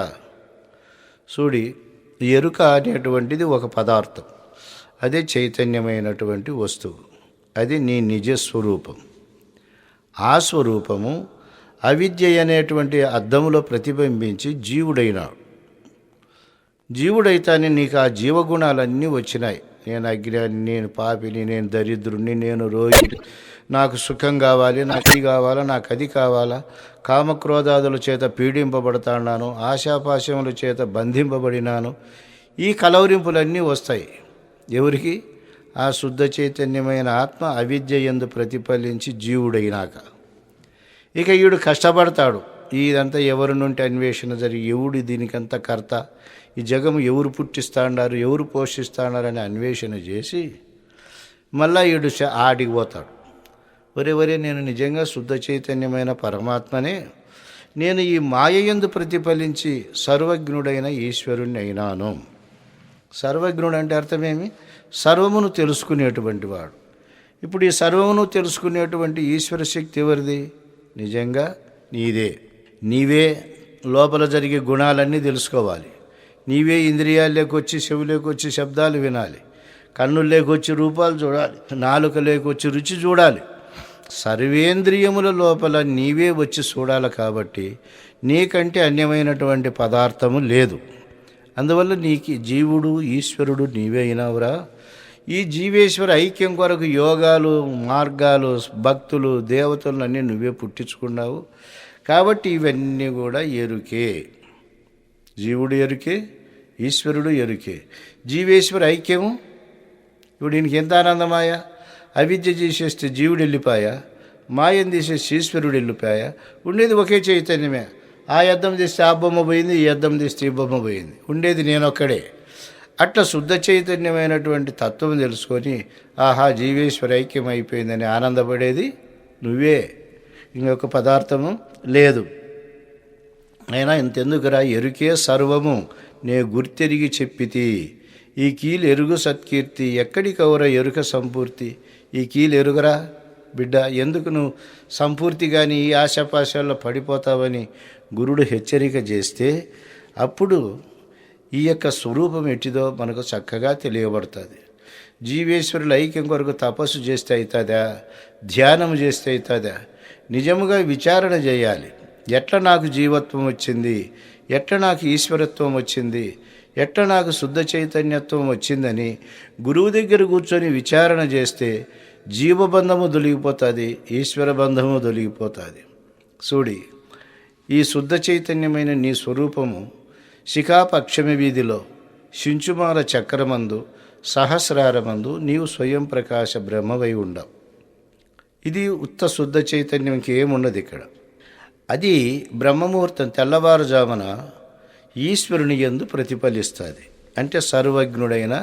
Speaker 1: చూడి, ఎరుక అనేటువంటిది ఒక పదార్థం, అదే చైతన్యమైనటువంటి వస్తువు, అది నీ నిజస్వరూపం. ఆ స్వరూపము అవిద్య అనేటువంటి అద్దములో ప్రతిబింబించి జీవుడైనాడు. జీవుడైతానే నీకు ఆ జీవగుణాలన్నీ వచ్చినాయి. నేను అజ్ఞాని, నేను పాపిని, నేను దరిద్రుణ్ణి, నేను రోగిని, నాకు సుఖం కావాలి, నాకు ఇది కావాలా, నాకు అది కావాలా, కామక్రోధాదుల చేత పీడింపబడతాను, ఆశాపాశముల చేత బంధింపబడినాను. ఈ కలవరింపులన్నీ వస్తాయి. ఎవరికి? ఆ శుద్ధ చైతన్యమైన ఆత్మ అవిద్య యందు ప్రతిఫలించి జీవుడైనాక. ఇక ఈడు కష్టపడతాడు. ఇదంతా ఎవరి నుండి అన్వేషణ జరిగి ఎవడు దీనికంత కర్త, ఈ జగము ఎవరు పుట్టిస్తాడారు, ఎవరు పోషిస్తాడారని అన్వేషణ చేసి మళ్ళా ఈడు ఆడికి పోతాడు. ఒరే నేను నిజంగా శుద్ధ చైతన్యమైన పరమాత్మనే, నేను ఈ మాయయందు ప్రతిఫలించి సర్వజ్ఞుడైన ఈశ్వరుణ్ణి అయినాను. సర్వజ్ఞుడు అంటే అర్థమేమి? సర్వమును తెలుసుకునేటువంటి వాడు. ఇప్పుడు ఈ సర్వమును తెలుసుకునేటువంటి ఈశ్వర శక్తి ఎవరిది? నిజంగా నీదే. నీవే లోపల జరిగే గుణాలన్నీ తెలుసుకోవాలి. నీవే ఇంద్రియాల్లోకి వచ్చి, చెవులోకి వచ్చి శబ్దాలు వినాలి, కన్నుల్లోకి వచ్చి రూపాలు చూడాలి, నాలుకలోకి వచ్చి రుచి చూడాలి. సర్వేంద్రియముల లోపల నీవే వచ్చి చూడాలి. కాబట్టి నీకంటే అన్యమైనటువంటి పదార్థము లేదు. అందువల్ల నీకు జీవుడు ఈశ్వరుడు నీవే అయినావురా. ఈ జీవేశ్వర ఐక్యం కొరకు యోగాలు, మార్గాలు, భక్తులు, దేవతలను అన్నీ నువ్వే పుట్టించుకున్నావు. కాబట్టి ఇవన్నీ కూడా ఎరుకే. జీవుడు ఎరుకే, ఈశ్వరుడు ఎరుకే. జీవేశ్వర ఐక్యము ఇప్పుడు ఈయనకి ఎంత ఆనందమాయా? అవిద్య చేసేస్తే జీవుడు వెళ్ళిపోయా, మాయం తీసేస్తే ఈశ్వరుడు వెళ్ళిపోయా. ఉండేది ఒకే చైతన్యమే. ఆ యుద్ధం తీస్తే ఆ బొమ్మ పోయింది, ఈ యుద్ధం తీస్తే ఈ బొమ్మ పోయింది. ఉండేది నేనొక్కడే. అట్లా శుద్ధ చైతన్యమైనటువంటి తత్వం తెలుసుకొని ఆహా జీవేశ్వర ఐక్యం అయిపోయిందని ఆనందపడేది నువ్వే, ఇంకొక పదార్థము లేదు. అయినా ఇంతెందుకురా, ఎరుకే సర్వము నే గుర్తెరిగి చెప్పితి. ఈ కీలు ఎరుగు సత్కీర్తి ఎక్కడి కౌర ఎరుక సంపూర్తి. ఈ కీలు ఎరుగరా బిడ్డ, ఎందుకు నువ్వు సంపూర్తి కానీ ఈ ఆశాపాశాల్లో పడిపోతావని గురుడు హెచ్చరిక చేస్తే అప్పుడు ఈ యొక్క స్వరూపం ఎట్టిదో మనకు చక్కగా తెలియబడుతుంది. జీవేశ్వరుల ఐక్యం కొరకు తపస్సు చేస్తే అవుతుందా, ధ్యానం చేస్తే అవుతుందా? నిజముగా విచారణ చేయాలి. ఎట్లా నాకు జీవత్వం వచ్చింది, ఎట్లా నాకు ఈశ్వరత్వం వచ్చింది, ఎట్లా నాకు శుద్ధ చైతన్యత్వం వచ్చిందని గురువు దగ్గర కూర్చొని విచారణ చేస్తే జీవబంధము దొలిగిపోతుంది, ఈశ్వర బంధము దొలిగిపోతుంది. చూడి, ఈ శుద్ధ చైతన్యమైన నీ స్వరూపము శిఖాపక్షమి వీధిలో శించుమాల చక్రమందు సహస్రారమందు నీవు స్వయం ప్రకాశ బ్రహ్మవై ఉండవు. ఇది ఉత్త శుద్ధ చైతన్యంకి ఏమున్నది ఇక్కడ. అది బ్రహ్మముహూర్తం తెల్లవారుజామున ఈశ్వరుని యందు ప్రతిఫలిస్తుంది. అంటే సర్వజ్ఞుడైన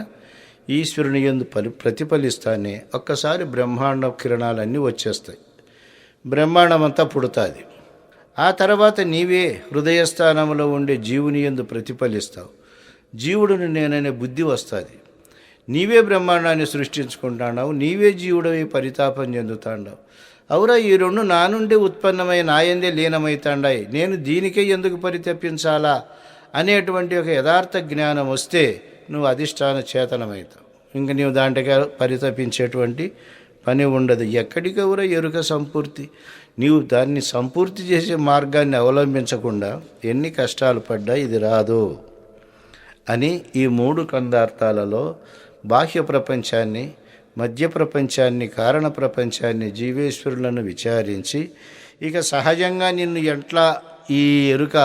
Speaker 1: ఈశ్వరుని యందు ప్రతిఫలిస్తానే ఒక్కసారి బ్రహ్మాండ కిరణాలన్నీ వచ్చేస్తాయి, బ్రహ్మాండం అంతా పుడుతుంది. ఆ తర్వాత నీవే హృదయస్థానంలో ఉండే జీవుని యందు ప్రతిఫలిస్తావు. జీవుడుని నేననే బుద్ధి వస్తుంది. నీవే బ్రహ్మాండాన్ని సృష్టించుకుంటున్నావు, నీవే జీవుడవి పరితాపం చెందుతాండావు. అవురా, ఈ రెండు నా నుండి ఉత్పన్నమై నాయందే లీనమవుతాండాయి, నేను దీనికే ఎందుకు పరితపించాలా అనేటువంటి ఒక యథార్థ జ్ఞానం వస్తే నువ్వు అధిష్టాన చేతనమవుతావు. ఇంక నీవు దాంట్లో పరితపించేటువంటి పని ఉండదు. ఎక్కడికెవరో ఎరుక సంపూర్తి. నీవు దాన్ని సంపూర్తి చేసే మార్గాన్ని అవలంబించకుండా ఎన్ని కష్టాలు పడ్డా ఇది రాదు అని ఈ 3 కందార్థాలలో బాహ్య ప్రపంచాన్ని, మధ్య ప్రపంచాన్ని, కారణ ప్రపంచాన్ని, జీవేశ్వరులను విచారించి ఇక సహజంగా నిన్ను ఎట్లా ఈ ఎరుక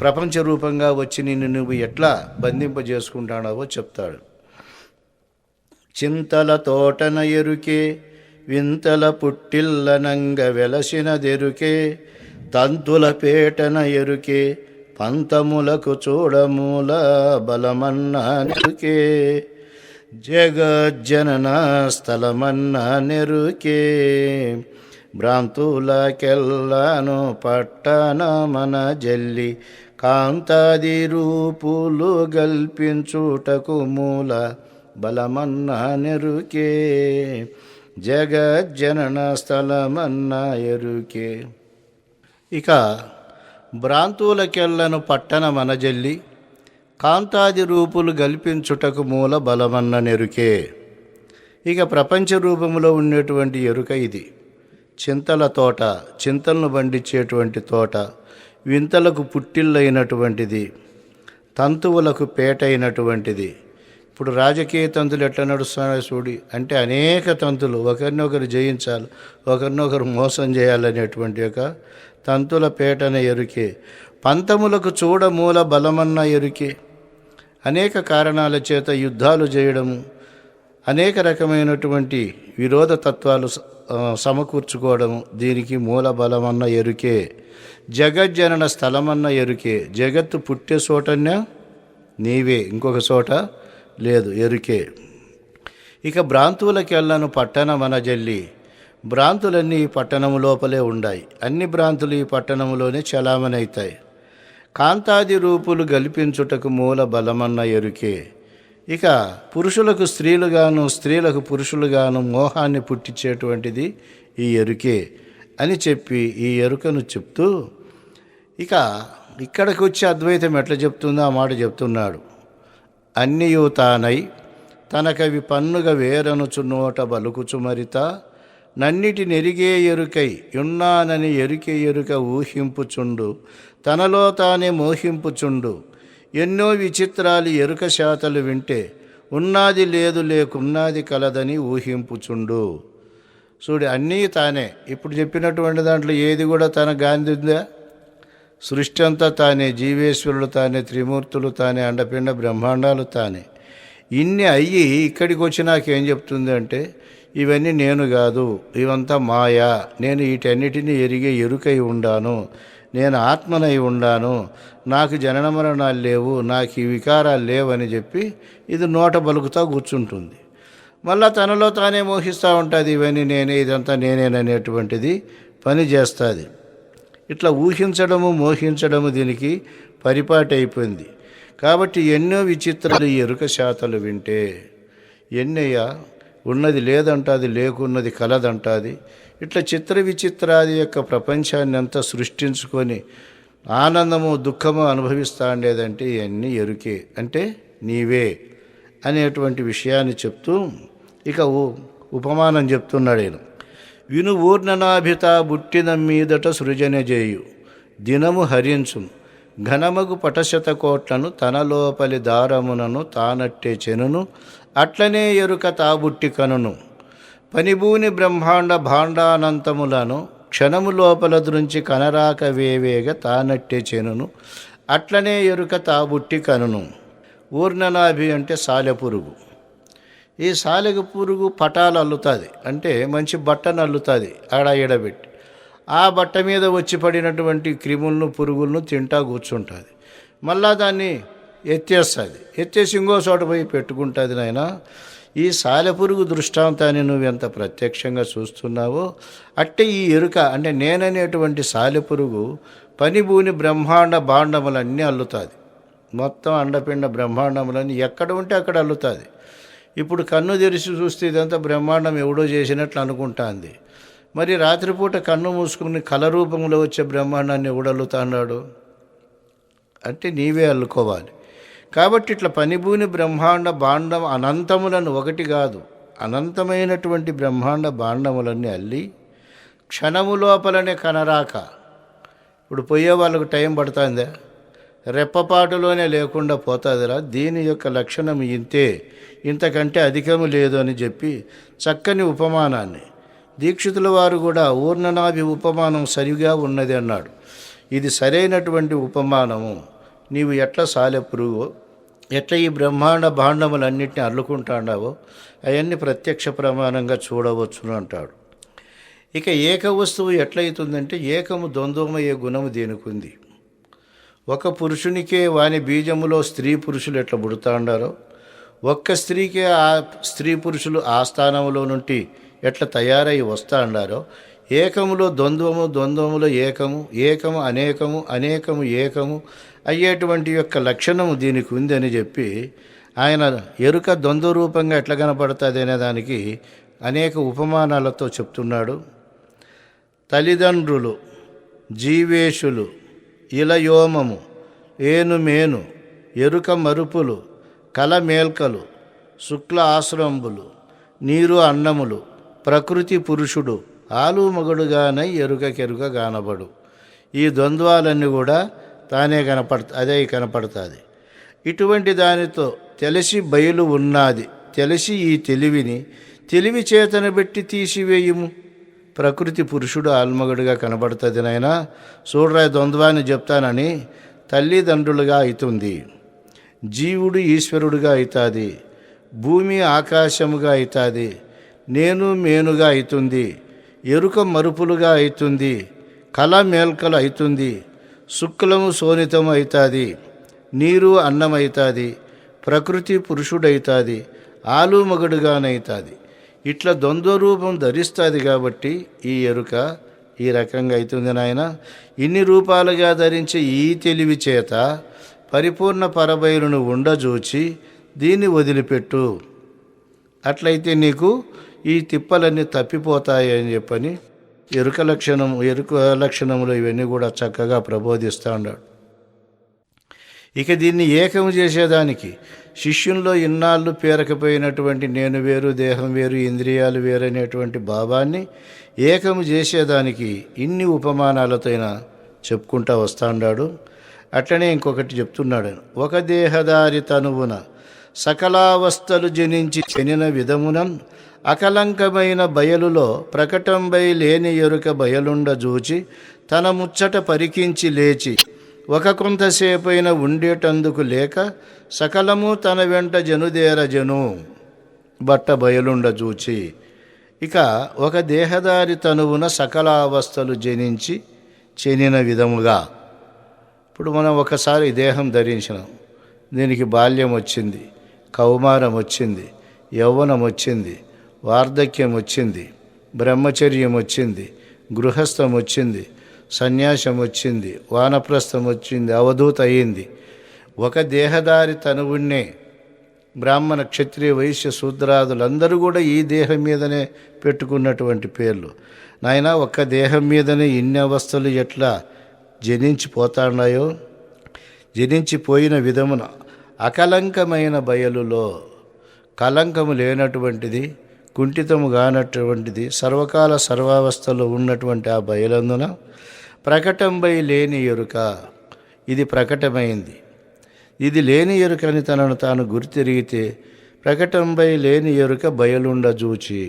Speaker 1: ప్రపంచ రూపంగా వచ్చి నిన్ను నువ్వు ఎట్లా బంధింపజేసుకుంటాడవో చెప్తాడు. చింతల తోటన ఎరుకే వింతల పుట్టిల్లనంగ వెలసినదెరుకే తంతుల పేటన ఎరుకే పంతములకు చూడమూల బలమన్నా నెరుకే జగజ్జనన స్థలమన్నా నెరుకే భ్రాంతులకెల్లాను పట్టణమన జల్లి కాంతాది రూపులు గల్పించుటకు మూల బలమన్నా నెరుకే జగజ్జనన స్థలమన్నా ఎరుకే. ఇక భ్రాంతులకెల్లను పట్టణ మనజల్లి కాంతాది రూపులు గల్పించుటకు మూల బలమన్న నెరుకే. ఇక ప్రపంచ రూపంలో ఉండేటువంటి ఎరుక ఇది. చింతల తోట, చింతలను పండించేటువంటి తోట, వింతలకు పుట్టిల్లైనటువంటిది, తంతువులకు పేట అయినటువంటిది. ఇప్పుడు రాజకీయ తంతులు ఎట్లా నడుస్తున్నాయో చూడి, అంటే అనేక తంతులు, ఒకరినొకరు జయించాలి, ఒకరినొకరు మోసం చేయాలనేటువంటి ఒక తంతుల పేటన ఎరుకే. పంతములకు చూడమూల బలమన్న ఎరుకే. అనేక కారణాల చేత యుద్ధాలు చేయడము, అనేక రకమైనటువంటి విరోధ తత్వాలు సమకూర్చుకోవడము, దీనికి మూల బలమన్న ఎరుకే. జగజ్జనన స్థలమన్న ఎరుకే. జగత్తు పుట్టే చోటన్నా నీవే, ఇంకొక చోట లేదు, ఎరుకే. ఇక భ్రాంతులకెల్లను పట్టణమన జల్లి. భ్రాంతులన్నీ ఈ పట్టణము లోపలే ఉన్నాయి. అన్ని భ్రాంతులు ఈ పట్టణములోనే చలామణి అవుతాయి. కాంతాది రూపులు గల్పించుటకు మూల బలమన్న ఎరుకే. ఇక పురుషులకు స్త్రీలుగాను, స్త్రీలకు పురుషులుగాను మోహాన్ని పుట్టించేటువంటిది ఈ ఎరుకే అని చెప్పి ఈ ఎరుకను చెప్తూ ఇక ఇక్కడికి వచ్చి అద్వైతం ఎట్లా చెప్తుందో ఆ మాట చెప్తున్నాడు. అన్నియు తానై తనకవి పన్నుగ వేరనుచు నోట బలుకుచు మరిత నన్నిటి నెరిగే ఎరుకై ఉన్నానని ఎరుకే ఎరుక ఊహింపుచుండు తనలో తానే మోహింపుచుండు ఎన్నో విచిత్రాలు ఎరుక శాతలు వింటే ఉన్నది లేదు లేకున్నది కలదని ఊహింపుచుండు. చూడు, అన్నీ తానే. ఇప్పుడు చెప్పినటువంటి దాంట్లో ఏది కూడా తన గాంధీ ఉందా? సృష్టి అంతా తానే, జీవేశ్వరులు తానే, త్రిమూర్తులు తానే, అండపిండ బ్రహ్మాండాలు తానే. ఇన్ని అయ్యి ఇక్కడికి వచ్చి నాకేం చెప్తుంది అంటే ఇవన్నీ నేను కాదు, ఇవంతా మాయా, నేను వీటన్నిటినీ ఎరిగే ఎరుకై ఉండాను, నేను ఆత్మనై ఉండాను, నాకు జనన మరణాలు లేవు, నాకు ఈ వికారాలు లేవని చెప్పి ఇది నోట బలుకుతా కూర్చుంటుంది. మళ్ళా తనలో తానే మోహిస్తూ ఉంటుంది, ఇవన్నీ నేనే, ఇదంతా నేనేననేటువంటిది పని చేస్తుంది. ఇట్లా ఊహించడము మోహించడము దీనికి పరిపాటి అయిపోయింది. కాబట్టి ఎన్నో విచిత్రాలు ఈ ఎరుక శాతలు వింటే. ఎన్నయ్యా, ఉన్నది లేదంటాది, లేకున్నది కలదంటాది. ఇట్లా చిత్ర విచిత్రాది యొక్క ప్రపంచాన్ని అంతా సృష్టించుకొని ఆనందము దుఃఖము అనుభవిస్తూ ఉండేదంటే ఇవన్నీ ఎరుకే, అంటే నీవే అనేటువంటి విషయాన్ని చెప్తూ ఇక ఉపమానం చెప్తున్నాడు ఆయన. విను ఊర్ణనాభిత బుట్టిన మీదట సృజన చేయు దినము హరించు ఘనమగు పటశత కోట్లను తన లోపలి దారమునను తానట్టే చెనును అట్లనే ఎరుక తాబుట్టి కనును పనిభూని బ్రహ్మాండ భాండానంతములను క్షణము లోపల దృంచి కనరాక వేవేగ తానట్టే చెనును అట్లనే ఎరుక తాబుట్టి కనును. ఊర్ణనాభి అంటే సాలెపురుగు. ఈ సాలెగ పురుగు పటాలు అల్లుతుంది, అంటే మంచి బట్టను అల్లుతుంది ఆడ ఎడబెట్టి. ఆ బట్ట మీద వచ్చి పడినటువంటి క్రిములను పురుగులను తింటా కూర్చుంటుంది. మళ్ళా దాన్ని ఎత్తేసి ఇంకో చోట పోయి పెట్టుకుంటుంది. నాయన, ఈ సాలెపురుగు దృష్టాంతాన్ని నువ్వు ఎంత ప్రత్యక్షంగా చూస్తున్నావో అట్టే ఈ ఎరుక అంటే నేననేటువంటి సాలెపురుగు పనిభూని బ్రహ్మాండ భాండములన్నీ అల్లుతుంది. మొత్తం అండపిండ బ్రహ్మాండములన్నీ ఎక్కడ ఉంటే అక్కడ అల్లుతుంది. ఇప్పుడు కన్ను తెరిచి చూస్తే ఇదంతా బ్రహ్మాండం ఎవడో చేసినట్లు అనుకుంటాంది. మరి రాత్రిపూట కన్ను మూసుకుని కళ రూపంలో వచ్చే బ్రహ్మాండాన్ని ఎవడు అల్లుతాడు అంటే నీవే అల్లుకోవాలి. కాబట్టి ఇట్లా పనిభూని బ్రహ్మాండ భాండం అనంతములను, ఒకటి కాదు అనంతమైనటువంటి బ్రహ్మాండ భాండములన్నీ అల్లి క్షణము లోపలనే కనరాక. ఇప్పుడు పోయే వాళ్ళకు టైం పడుతుందా? రెప్పపాటులోనే లేకుండా పోతుందిరా. దీని యొక్క లక్షణం ఇంతే, ఇంతకంటే అధికము లేదు అని చెప్పి చక్కని ఉపమానాన్ని దీక్షితుల వారు కూడా ఊర్ణనాభి ఉపమానం సరిగా ఉన్నది అన్నాడు. ఇది సరైనటువంటి ఉపమానము. నీవు ఎట్లా సాలెపురుగో, ఎట్లా ఈ బ్రహ్మాండ భాండములన్నింటినీ అల్లుకుంటాడావో అవన్నీ ప్రత్యక్ష ప్రమాణంగా చూడవచ్చును అంటాడు. ఇక ఏక వస్తువు ఎట్లయితుందంటే ఏకము ద్వంద్వమయ్యే గుణము దేనికుంది. ఒక పురుషునికే వాని బీజములో స్త్రీ పురుషులు ఎట్లా పుడతాండారో, ఒక్క స్త్రీకే ఆ స్త్రీ పురుషులు ఆ స్థానంలో నుండి ఎట్లా తయారై వస్తా ఉండారో, ఏకములో ద్వంద్వము, ద్వంద్వములో ఏకము, ఏకము అనేకము, అనేకము ఏకము అయ్యేటువంటి యొక్క లక్షణము దీనికి ఉందని చెప్పి ఆయన ఎరుక ద్వంద్వ రూపంగా ఎట్లా కనపడుతుంది అనే దానికి అనేక ఉపమానాలతో చెప్తున్నాడు. తల్లిదండ్రులు, జీవేశులు, ఇలయోమము, ఏనుమేను, ఎరుక మరుపులు, కలమేల్కలు, శుక్ల ఆశ్రంబులు, నీరు అన్నములు, ప్రకృతి పురుషుడు, ఆలు మగుడుగానై ఎరుకకెరుక గానబడు. ఈ ద్వంద్వాలన్నీ కూడా తానే అదే కనపడుతుంది. ఇటువంటి దానితో తెలిసి బయలు ఉన్నది, తెలిసి ఈ తెలివి చేతను పెట్టి తీసివేయుము. ప్రకృతి పురుషుడు ఆల్మగుడుగా కనబడుతుంది. నాయనా చూడరా, ద్వంద్వాన్ని చెప్తానని తల్లిదండ్రులుగా అవుతుంది, జీవుడు ఈశ్వరుడుగా అవుతుంది, భూమి ఆకాశముగా అవుతుంది, నేను మేనుగా అవుతుంది, ఎరుక మరుపులుగా అవుతుంది, కళ మేల్కలు అవుతుంది, శుక్లము శోణితము అవుతుంది, నీరు అన్నమవుతుంది, ప్రకృతి పురుషుడవుతుంది, ఆలు మగుడుగానవుతుంది. ఇట్లా ద్వంద్వ రూపం ధరిస్తుంది. కాబట్టి ఈ ఎరుక ఈ రకంగా అవుతుంది. నాయన, ఇన్ని రూపాలుగా ధరించే ఈ తెలివి చేత పరిపూర్ణ పరబయలును ఉండజూచి దీన్ని వదిలిపెట్టు. అట్లయితే నీకు ఈ తిప్పలన్నీ తప్పిపోతాయి అని చెప్పని ఎరుక లక్షణములు ఇవన్నీ కూడా చక్కగా ప్రబోధిస్తూ ఉన్నాడు. ఇక దీన్ని ఏకము చేసేదానికి శిష్యుల్లో ఇన్నాళ్ళు పేరకపోయినటువంటి నేను వేరు, దేహం వేరు, ఇంద్రియాలు వేరు అనేటువంటి భావాన్ని ఏకము చేసేదానికి ఇన్ని ఉపమానాలతో చెప్పుకుంటూ వస్తూ ఉన్నాడు. అట్లనే ఇంకొకటి చెప్తున్నాడు. ఒక దేహదారి తనువున సకలావస్థలు జనించి చెనిన విధమునన్ అకలంకమైన బయలులో ప్రకటంబై లేని ఎరుక బయలుండ జూచి తన ముచ్చట పరికించి లేచి ఒక కొంతసేపైన ఉండేటందుకు లేక సకలము తన వెంట జనుదేర జను బట్ట బయలుండ జూచి. ఇక ఒక దేహదారి తనువున సకలావస్థలు జనించి చెనిన విధముగా. ఇప్పుడు మనం ఒకసారి దేహం ధరించినాం, దీనికి బాల్యం వచ్చింది, కౌమారం వచ్చింది, యవ్వనం వచ్చింది, వార్ధక్యం వచ్చింది, బ్రహ్మచర్యం వచ్చింది, గృహస్థం వచ్చింది, సన్యాసం వచ్చింది, వానప్రస్థం వచ్చింది, అవధూత అయింది, ఒక దేహదారి తనువున్నే బ్రాహ్మణ క్షత్రియ వైశ్య శూద్రాదులందరూ కూడా ఈ దేహం మీదనే పెట్టుకున్నటువంటి పేర్లు. నాయన ఒక్క దేహం మీదనే ఇన్ని అవస్థలు ఎట్లా జనించిపోతాన్నాయో, జనించిపోయిన విధమున అకలంకమైన బయలులో కలంకము లేనటువంటిది, కుంఠితము కానటువంటిది, సర్వకాల సర్వావస్థలో ఉన్నటువంటి ఆ బయలందున ప్రకటంబై లేని ఎరుక, ఇది ప్రకటమైంది. ఇది లేని ఎరుకని తనను తాను గుర్తిరిగితే ప్రకటంబై లేని ఎరుక బయలుండ చూచి,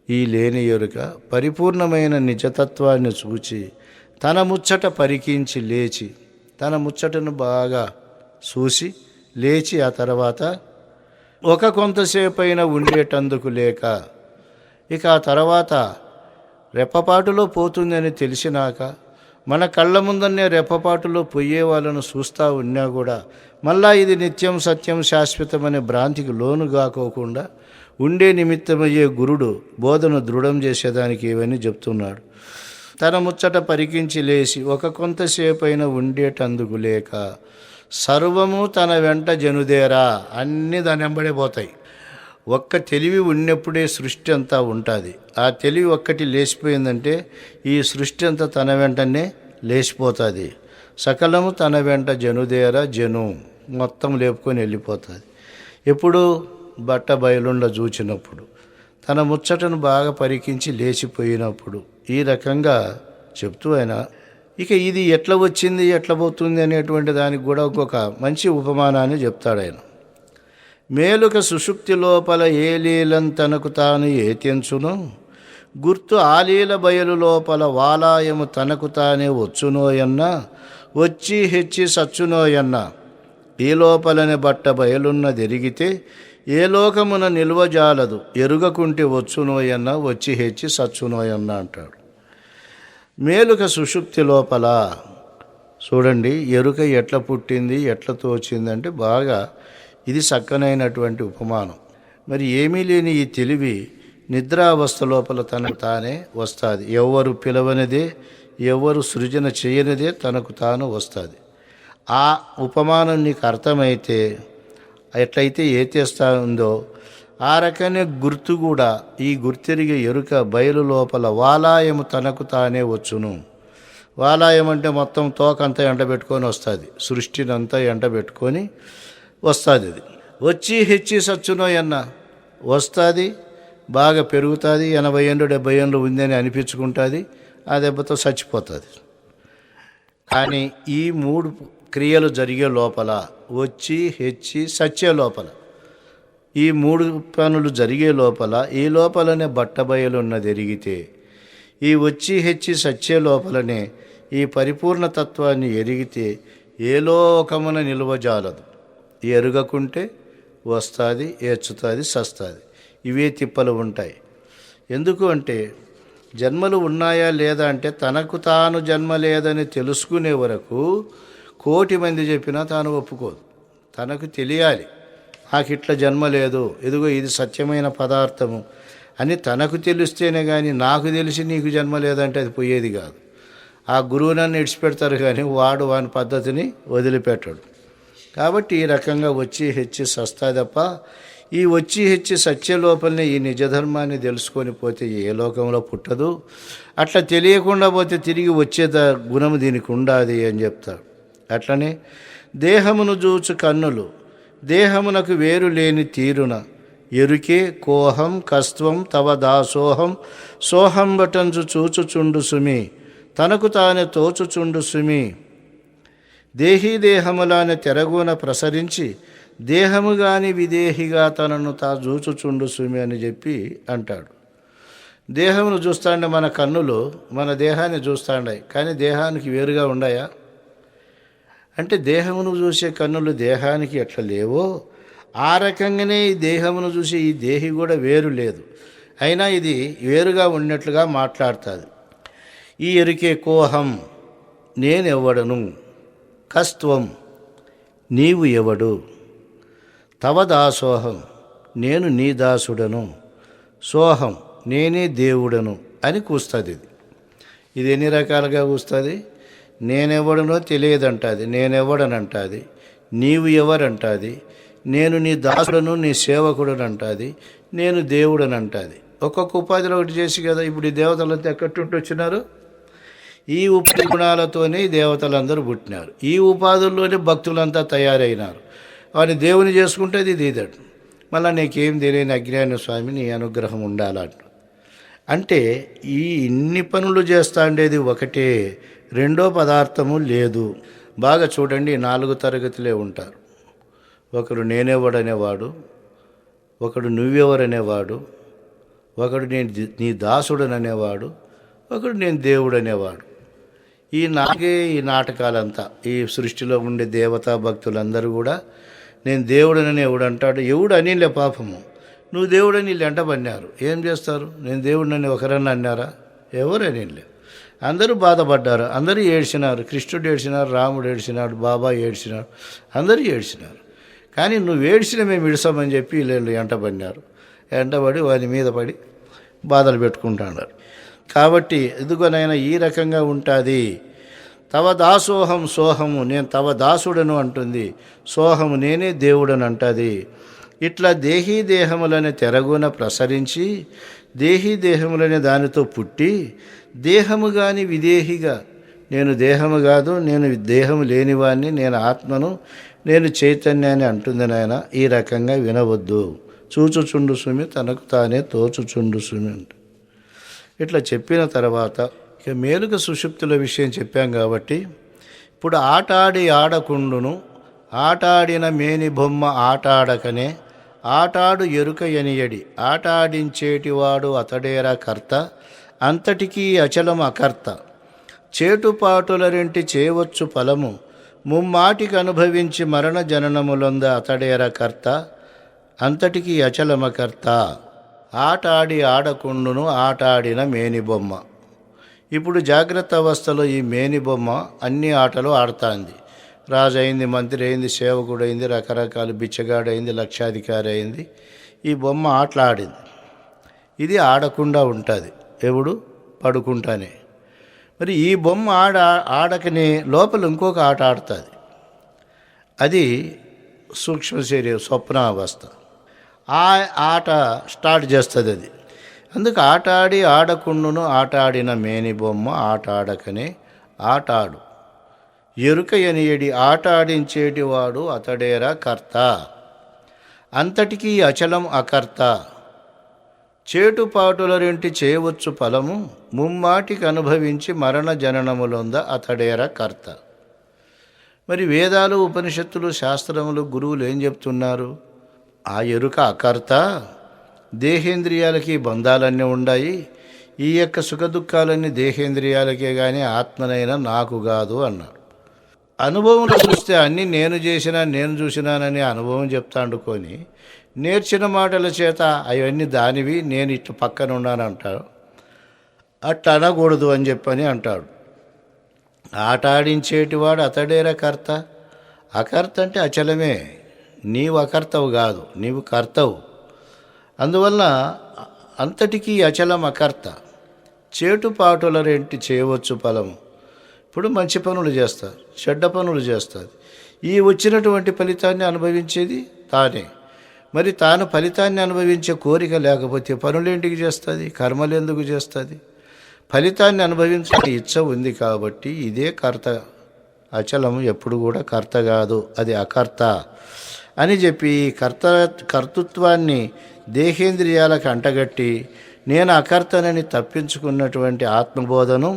Speaker 1: ఈ లేని ఎరుక పరిపూర్ణమైన నిజతత్వాన్ని చూచి తన ముచ్చట పరికించి లేచి, తన ముచ్చటను బాగా చూసి లేచి ఆ తర్వాత ఒక కొంతసేపైనా ఉండేటందుకు లేక, ఇక ఆ తర్వాత రెప్పపాటులో పోతుందని తెలిసినాక మన కళ్ళ ముందనే రెప్పపాటులో పొయ్యే వాళ్ళను చూస్తూ ఉన్నా కూడా మళ్ళా ఇది నిత్యం సత్యం శాశ్వతమనే భ్రాంతికి లోను కాకోకుండా ఉండే నిమిత్తమయ్యే గురుడు బోధను దృఢం చేసేదానికి ఇవన్నీ చెప్తున్నాడు. తన ముచ్చట పరికించి లేచి ఒక కొంతసేపైనా ఉండేటందుకు లేక సర్వము తన వెంట జనుదేరా, అన్నీ దాని వెంబడే పోతాయి. ఒక్క తెలివి ఉన్నప్పుడే సృష్టి అంతా ఉంటుంది. ఆ తెలివి ఒక్కటి లేచిపోయిందంటే ఈ సృష్టి అంతా తన వెంటనే లేచిపోతుంది. సకలము తన వెంట జనుదేరా, జను మొత్తం లేపుకొని వెళ్ళిపోతుంది. ఎప్పుడు బట్ట బయలుండ చూచినప్పుడు, తన ముచ్చటను బాగా పరికించి లేచిపోయినప్పుడు, ఈ రకంగా చెప్తూ ఆయన ఇక ఇది ఎట్లా వచ్చింది ఎట్లా పోతుంది అనేటువంటి దానికి కూడా ఒక్కొక్క మంచి ఉపమానాన్ని చెప్తాడు ఆయన. మేలుక సుషుప్తి లోపల ఏ లీలం తనకు తాను ఏతెంచును, గుర్తు ఆలీల బయలు లోపల వాలాయము తనకు తానే వచ్చునోయన్న, వచ్చి హెచ్చి సచ్చునోయన్న, ఈ లోపలనే బట్ట బయలున్నదెరిగితే ఏ లోకమున నిల్వజాలదు, ఎరుగకుంటి వచ్చునోయన్న, వచ్చి హెచ్చి సచ్చునోయన్న అంటాడు. మేలుక సుషుప్తి లోపల చూడండి, ఎరుక ఎట్లా పుట్టింది ఎట్లా తోచిందంటే బాగా ఇది చక్కనైనటువంటి ఉపమానం. మరి ఏమీ లేని ఈ తెలివి నిద్రావస్థ లోపల తనకు తానే వస్తుంది. ఎవరు పిలవనిదే, ఎవరు సృజన చేయనిదే తనకు తాను వస్తుంది. ఆ ఉపమానం నీకు అర్థమైతే ఎట్లయితే ఏతేస్తా ఉందో ఆ రకనే గుర్తు కూడా, ఈ గుర్తెరిగే ఎరుక బయలు లోపల వాలాయము తనకు తానే వచ్చును. వాలాయం అంటే మొత్తం తోకంతా ఎండబెట్టుకొని వస్తుంది, సృష్టినంతా ఎండబెట్టుకొని వస్తుంది. అది వచ్చి హెచ్చి సచ్చునోయన్న, వస్తుంది బాగా పెరుగుతుంది, 80 ఏళ్ళు 70 ఏళ్ళు ఉందని అనిపించుకుంటుంది, ఆ దెబ్బతో చచ్చిపోతుంది. కానీ ఈ 3 క్రియలు జరిగే లోపల, వచ్చి హెచ్చి సచ్చే లోపల, ఈ 3 పనులు జరిగే లోపల ఈ లోపలనే బట్టబయలున్నది ఎరిగితే, ఈ వచ్చి హెచ్చి సచ్చే లోపలనే ఈ పరిపూర్ణ తత్వాన్ని ఎరిగితే ఏ లోకమున నిలువజాలదు. ఎరుగకుంటే వస్తుంది, ఏడ్చుతుంది, సస్తుంది. ఇవే తిప్పలు ఉంటాయి. ఎందుకు అంటే జన్మలు ఉన్నాయా లేదా అంటే తనకు తాను జన్మ లేదని తెలుసుకునే వరకు 1,000,000 మంది చెప్పినా తాను ఒప్పుకోదు. తనకు తెలియాలి, నాకు ఇట్లా జన్మ లేదు, ఇదిగో ఇది సత్యమైన పదార్థము అని తనకు తెలిస్తేనే కానీ నాకు తెలిసి నీకు జన్మ లేదంటే అది పోయేది కాదు. ఆ గురువు నన్ను ఇడిచిపెడతారు కానీ వాడు వాని పద్ధతిని వదిలిపెట్టాడు. కాబట్టి ఈ రకంగా వచ్చి హెచ్చి సస్తా తప్ప ఈ వచ్చి హెచ్చి సత్య లోపలనే ఈ నిజధర్మాన్ని తెలుసుకొని పోతే ఏ లోకంలో పుట్టదు. అట్లా తెలియకుండా పోతే తిరిగి వచ్చే గుణము దీనికి ఉండాది అని చెప్తాడు. అట్లనే దేహమును చూచు కన్నులు దేహమునకు వేరు లేని తీరున ఎరుకే కోహం కస్త్వం తవ దాసోహం సోహం బటంచు చూచుచుండు సుమి తనకు తానే తోచుచుండు సుమి దేహీ దేహములానే తెరగున ప్రసరించి దేహము గాని విదేహిగా తనను తా చూచుచుండు సుమి అని చెప్పి అంటాడు. దేహమును చూస్తాండే మన కన్నులు మన దేహాన్ని చూస్తాండాయి, కానీ దేహానికి వేరుగా ఉండాయా అంటే దేహమును చూసే కన్నులు దేహానికి ఎట్లా లేవో ఆ రకంగానే ఈ దేహమును చూసి ఈ దేహి కూడా వేరు లేదు, అయినా ఇది వేరుగా ఉన్నట్లుగా మాట్లాడుతుంది. ఈ ఎరికే కోహం నేనెవ్వడను, కస్త్వం నీవు ఎవడు, తవ దాసోహం నేను నీ దాసుడను, సోహం నేనే దేవుడను అని కూస్తుంది. ఇది ఎన్ని రకాలుగా కూస్తుంది? నేనెవడనో తెలియదంటుంది, నేనెవడనంటుంది, నీవు ఎవరంటుంది, నేను నీ దాసుడను నీ సేవకుడను అంటుంది, నేను దేవుడని అంటుంది. ఒక్కొక్క ఉపాధిలో ఒకటి చేసి కదా ఇప్పుడు ఈ దేవతలంతా ఎక్కడుంటూ వచ్చినారు. ఈ ఉపాధి గుణాలతోనే ఈ దేవతలందరూ పుట్టినారు. ఈ ఉపాధుల్లోనే భక్తులంతా తయారైనారు. వాడిని దేవుని చేసుకుంటే ఇది ఇదడు. మళ్ళీ నీకేం తెలియని అజ్ఞాన స్వామి నీ అనుగ్రహం ఉండాలంట. అంటే ఈ ఇన్ని పనులు చేస్తా ఉండేది ఒకటే, రెండో పదార్థము లేదు. బాగా చూడండి, 4 తరగతులే ఉంటారు. ఒకడు నేనెవడనేవాడు, ఒకడు నువ్వెవరనేవాడు, ఒకడు నేను నీ దాసుడననేవాడు, ఒకడు నేను దేవుడు అనేవాడు. ఈ నాటకాలంతా ఈ సృష్టిలో ఉండే దేవతా భక్తులందరూ కూడా నేను దేవుడనని ఎవడు అంటాడు. ఎవడు అనిలే పాపము, నువ్వు దేవుడని వీళ్ళు ఎంటబడినారు. ఏం చేస్తారు? నేను దేవుడినని ఒకరన్నా అన్నారా? ఎవరు అనిలే. అందరూ బాధపడ్డారు, అందరూ ఏడ్చినారు. కృష్ణుడు ఏడ్చినారు, రాముడు ఏడ్చినాడు, బాబా ఏడ్చినాడు, అందరూ ఏడ్చినారు. కానీ నువ్వు ఏడ్చిన మేము ఇడసామని చెప్పి వీళ్ళు ఎంటబడినారు. ఎంటబడి వారి మీద పడి బాధలు పెట్టుకుంటున్నారు. కాబట్టి ఇదిగోనైనా ఈ రకంగా ఉంటుంది. తవ దాసోహం సోహము, నేను తవ దాసుడను అంటుంది. సోహము, నేనే దేవుడని అంటుంది. ఇట్లా దేహీ దేహములని తెరగున ప్రసరించి, దేహీ దేహములని దానితో పుట్టి, దేహము కాని విదేహిగా, నేను దేహము కాదు, నేను దేహము లేనివాడిని, నేను ఆత్మను, నేను చైతన్యాన్ని అంటుంది నాయన. ఈ రకంగా వినవద్దు. చూచుచుండు సుమి తనకు తానే తోచుచుండు సుమి అంట. ఇట్లా చెప్పిన తర్వాత ఇక మేలుక సుషుప్తుల విషయం చెప్పాం కాబట్టి ఇప్పుడు ఆటాడి ఆడకుండును, ఆటాడిన మేని బొమ్మ ఆటాడకనే, ఆటాడు ఎరుక ఎనియడి, ఆటాడించేటివాడు అతడేరా కర్త, అంతటికీ అచలం అకర్త. చేటుపాటుల రెంటి చేయవచ్చు ఫలము, ముమ్మాటికి అనుభవించి మరణ జననములొంద అతడేరా కర్త, అంతటికీ అచలమకర్త. ఆటాడి ఆడకుండును, ఆటాడిన మేనిబొమ్మ. ఇప్పుడు జాగ్రత్త అవస్థలో ఈ మేనిబొమ్మ అన్ని ఆటలు ఆడుతుంది. రాజు అయింది, మంత్రి అయింది, సేవకుడు అయింది, రకరకాల బిచ్చగాడు అయింది, లక్షాధికారి అయింది. ఈ బొమ్మ ఆటలాడింది. ఇది ఆడకుండా ఉంటుంది, ఎప్పుడు పడుకుంటానే. మరి ఈ బొమ్మ ఆడకనే లోపల ఇంకొక ఆట ఆడుతుంది. అది సూక్ష్మ శరీరం, స్వప్నావస్థ. ఆ ఆట స్టార్ట్ చేస్తుంది అది. అందుకు ఆటాడి ఆడకుండును, ఆటాడిన మేని బొమ్మ ఆటాడకనే, ఆటాడు ఎరుక ఎనియడి, ఆటాడించేటివాడు అతడేరా కర్త, అంతటికీ అచలం అకర్త. చేటుపాటుల రెంటి చేయవచ్చు ఫలము, ముమ్మాటికి అనుభవించి మరణ జననములొంద అతడేరా కర్త. మరి వేదాలు, ఉపనిషత్తులు, శాస్త్రములు, గురువులు ఏం చెప్తున్నారు? ఆ ఎరుక అకర్త, దేహేంద్రియాలకి బంధాలన్నీ ఉన్నాయి. ఈ యొక్క సుఖదుఖాలన్నీ దేహేంద్రియాలకే కానీ ఆత్మనైనా నాకు కాదు అన్నాడు. అనుభవంలో చూస్తే అన్నీ నేను చేసినా, నేను చూసినానని అనుభవం చెప్తా అనుకొని నేర్చిన మాటల చేత అవన్నీ దానివి, నేను ఇట్లా పక్కన ఉన్నాను అంటాడు. అట్లా అనకూడదు అని చెప్పని అంటాడు. ఆట ఆడించేటివాడు అతడేరా కర్త. అకర్త అంటే అచలమే, నీవు అకర్తవు కాదు, నీవు కర్తవు. అందువల్ల అంతటికీ అచలం అకర్త. చేటుపాటుల రెంటి చేయవచ్చు ఫలము. ఇప్పుడు మంచి పనులు చేస్తారు, చెడ్డ పనులు చేస్తుంది. ఈ వచ్చినటువంటి ఫలితాన్ని అనుభవించేది తానే. మరి తాను ఫలితాన్ని అనుభవించే కోరిక లేకపోతే పనులేంటికి చేస్తుంది, కర్మలు ఎందుకు చేస్తుంది? ఫలితాన్ని అనుభవించే ఇచ్చ ఉంది కాబట్టి ఇదే కర్త. అచలము ఎప్పుడు కూడా కర్త కాదు, అది అకర్త అని చెప్పి కర్తృత్వాన్ని దేహేంద్రియాలకు అంటగట్టి నేను అకర్తనని తప్పించుకున్నటువంటి ఆత్మబోధను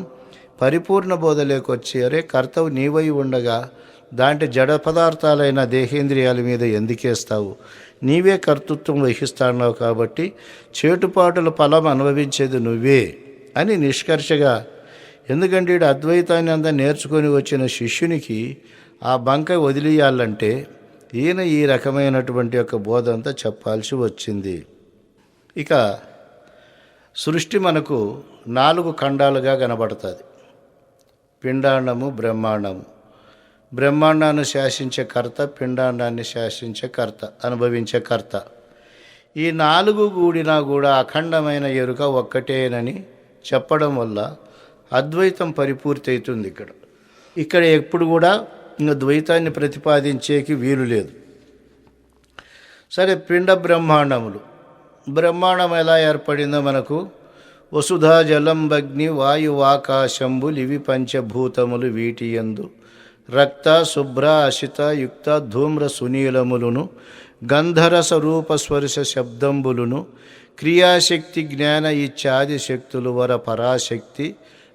Speaker 1: పరిపూర్ణ బోధలేకొచ్చి, అరే కర్తవు నీవై ఉండగా దాంట్లో జడ పదార్థాలైన దేహేంద్రియాల మీద ఎందుకేస్తావు? నీవే కర్తృత్వం వహిస్తున్నావు కాబట్టి చేటుపాటుల ఫలం అనుభవించేది నువ్వే అని నిష్కర్షగా. ఎందుకంటే ఈడు అద్వైతాన్ని అంతా నేర్చుకొని వచ్చిన శిష్యునికి ఆ బంక వదిలియాలంటే ఈయన ఈ రకమైనటువంటి యొక్క బోధ అంతా చెప్పాల్సి వచ్చింది. ఇక సృష్టి మనకు 4 ఖండాలుగా కనబడుతుంది. పిండాండము, బ్రహ్మాండము. బ్రహ్మాండాన్ని శాసించే కర్త, పిండాండాన్ని శాసించే కర్త, అనుభవించే కర్త. ఈ 4 కూడినా కూడా అఖండమైన ఎరుక ఒక్కటేనని చెప్పడం వల్ల అద్వైతం పరిపూర్తి అవుతుంది. ఇక్కడ ఎప్పుడు కూడా ఇంకా ద్వైతాన్ని ప్రతిపాదించేకి వీలు లేదు. సరే, పిండ బ్రహ్మాండములు. బ్రహ్మాండం ఎలా ఏర్పడిందో మనకు వసుధా జలం అగ్ని వాయువాకాశంబులు ఇవి పంచభూతములు వీటి యందు రక్త శుభ్ర అశిత యుక్త ధూమ్ర సునీలములును గంధరస రూప స్పర్శ శబ్దంబులును క్రియాశక్తి జ్ఞాన ఇత్యాది శక్తులు వర పరాశక్తి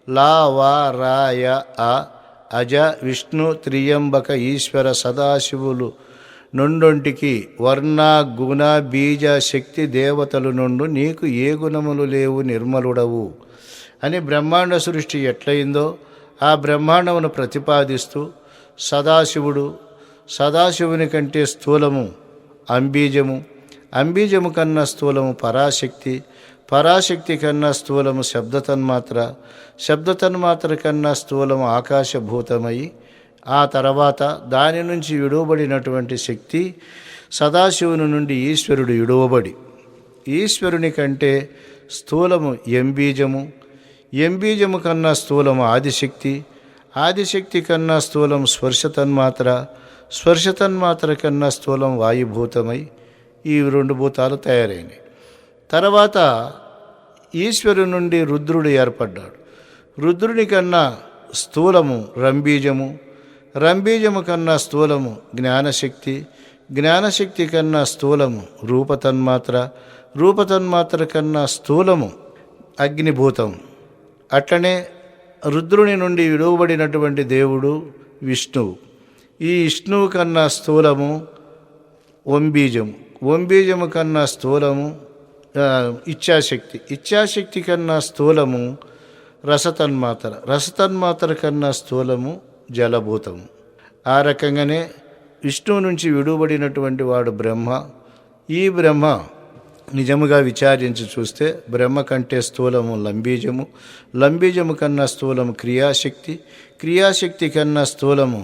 Speaker 1: లా వా రాయ ఆ అజ విష్ణు త్రియంబక ఈశ్వర సదాశివులు నుండొంటికి వర్ణ గుణ బీజ శక్తి దేవతలు నుండు నీకు ఏ గుణములు లేవు నిర్మలుడవు అని బ్రహ్మాండ సృష్టి ఎట్లయిందో ఆ బ్రహ్మాండమును ప్రతిపాదిస్తూ సదాశివుని కంటే స్థూలము అంబీజము, అంబీజము కన్నా స్థూలము పరాశక్తి, పరాశక్తి కన్నా స్థూలము శబ్దతన్మాత్ర కన్నా స్థూలము ఆకాశభూతమై ఆ తర్వాత దాని నుంచి విడువబడినటువంటి శక్తి సదాశివుని నుండి ఈశ్వరుడు విడువబడి ఈశ్వరుని కంటే స్థూలము ఎంబీజము కన్నా స్థూలము ఆదిశక్తి కన్నా స్థూలం స్పర్శతన్మాత్ర కన్నా స్థూలం వాయుభూతమై ఈ రెండు భూతాలు తయారైనవి. తర్వాత ఈశ్వరుని నుండి రుద్రుడు ఏర్పడ్డాడు. రుద్రుని కన్నా స్థూలము రంబీజము కన్నా స్థూలము జ్ఞానశక్తి కన్నా స్థూలము రూపతన్మాత్ర కన్నా స్థూలము అగ్నిభూతం. అట్లనే రుద్రుని నుండి విడువబడినటువంటి దేవుడు విష్ణువు. ఈ విష్ణువు కన్నా స్థూలము ఓంబీజము కన్నా స్థూలము ఇచ్ఛాశక్తి కన్నా స్థూలము రసతన్మాత్ర కన్నా స్థూలము జలభూతము. ఆ రకంగానే విష్ణువు నుంచి విడువబడినటువంటి వాడు బ్రహ్మ. ఈ బ్రహ్మ నిజముగా విచారించి చూస్తే బ్రహ్మ కంటే స్థూలము లంబీజము కన్నా స్థూలము క్రియాశక్తి కన్నా స్థూలము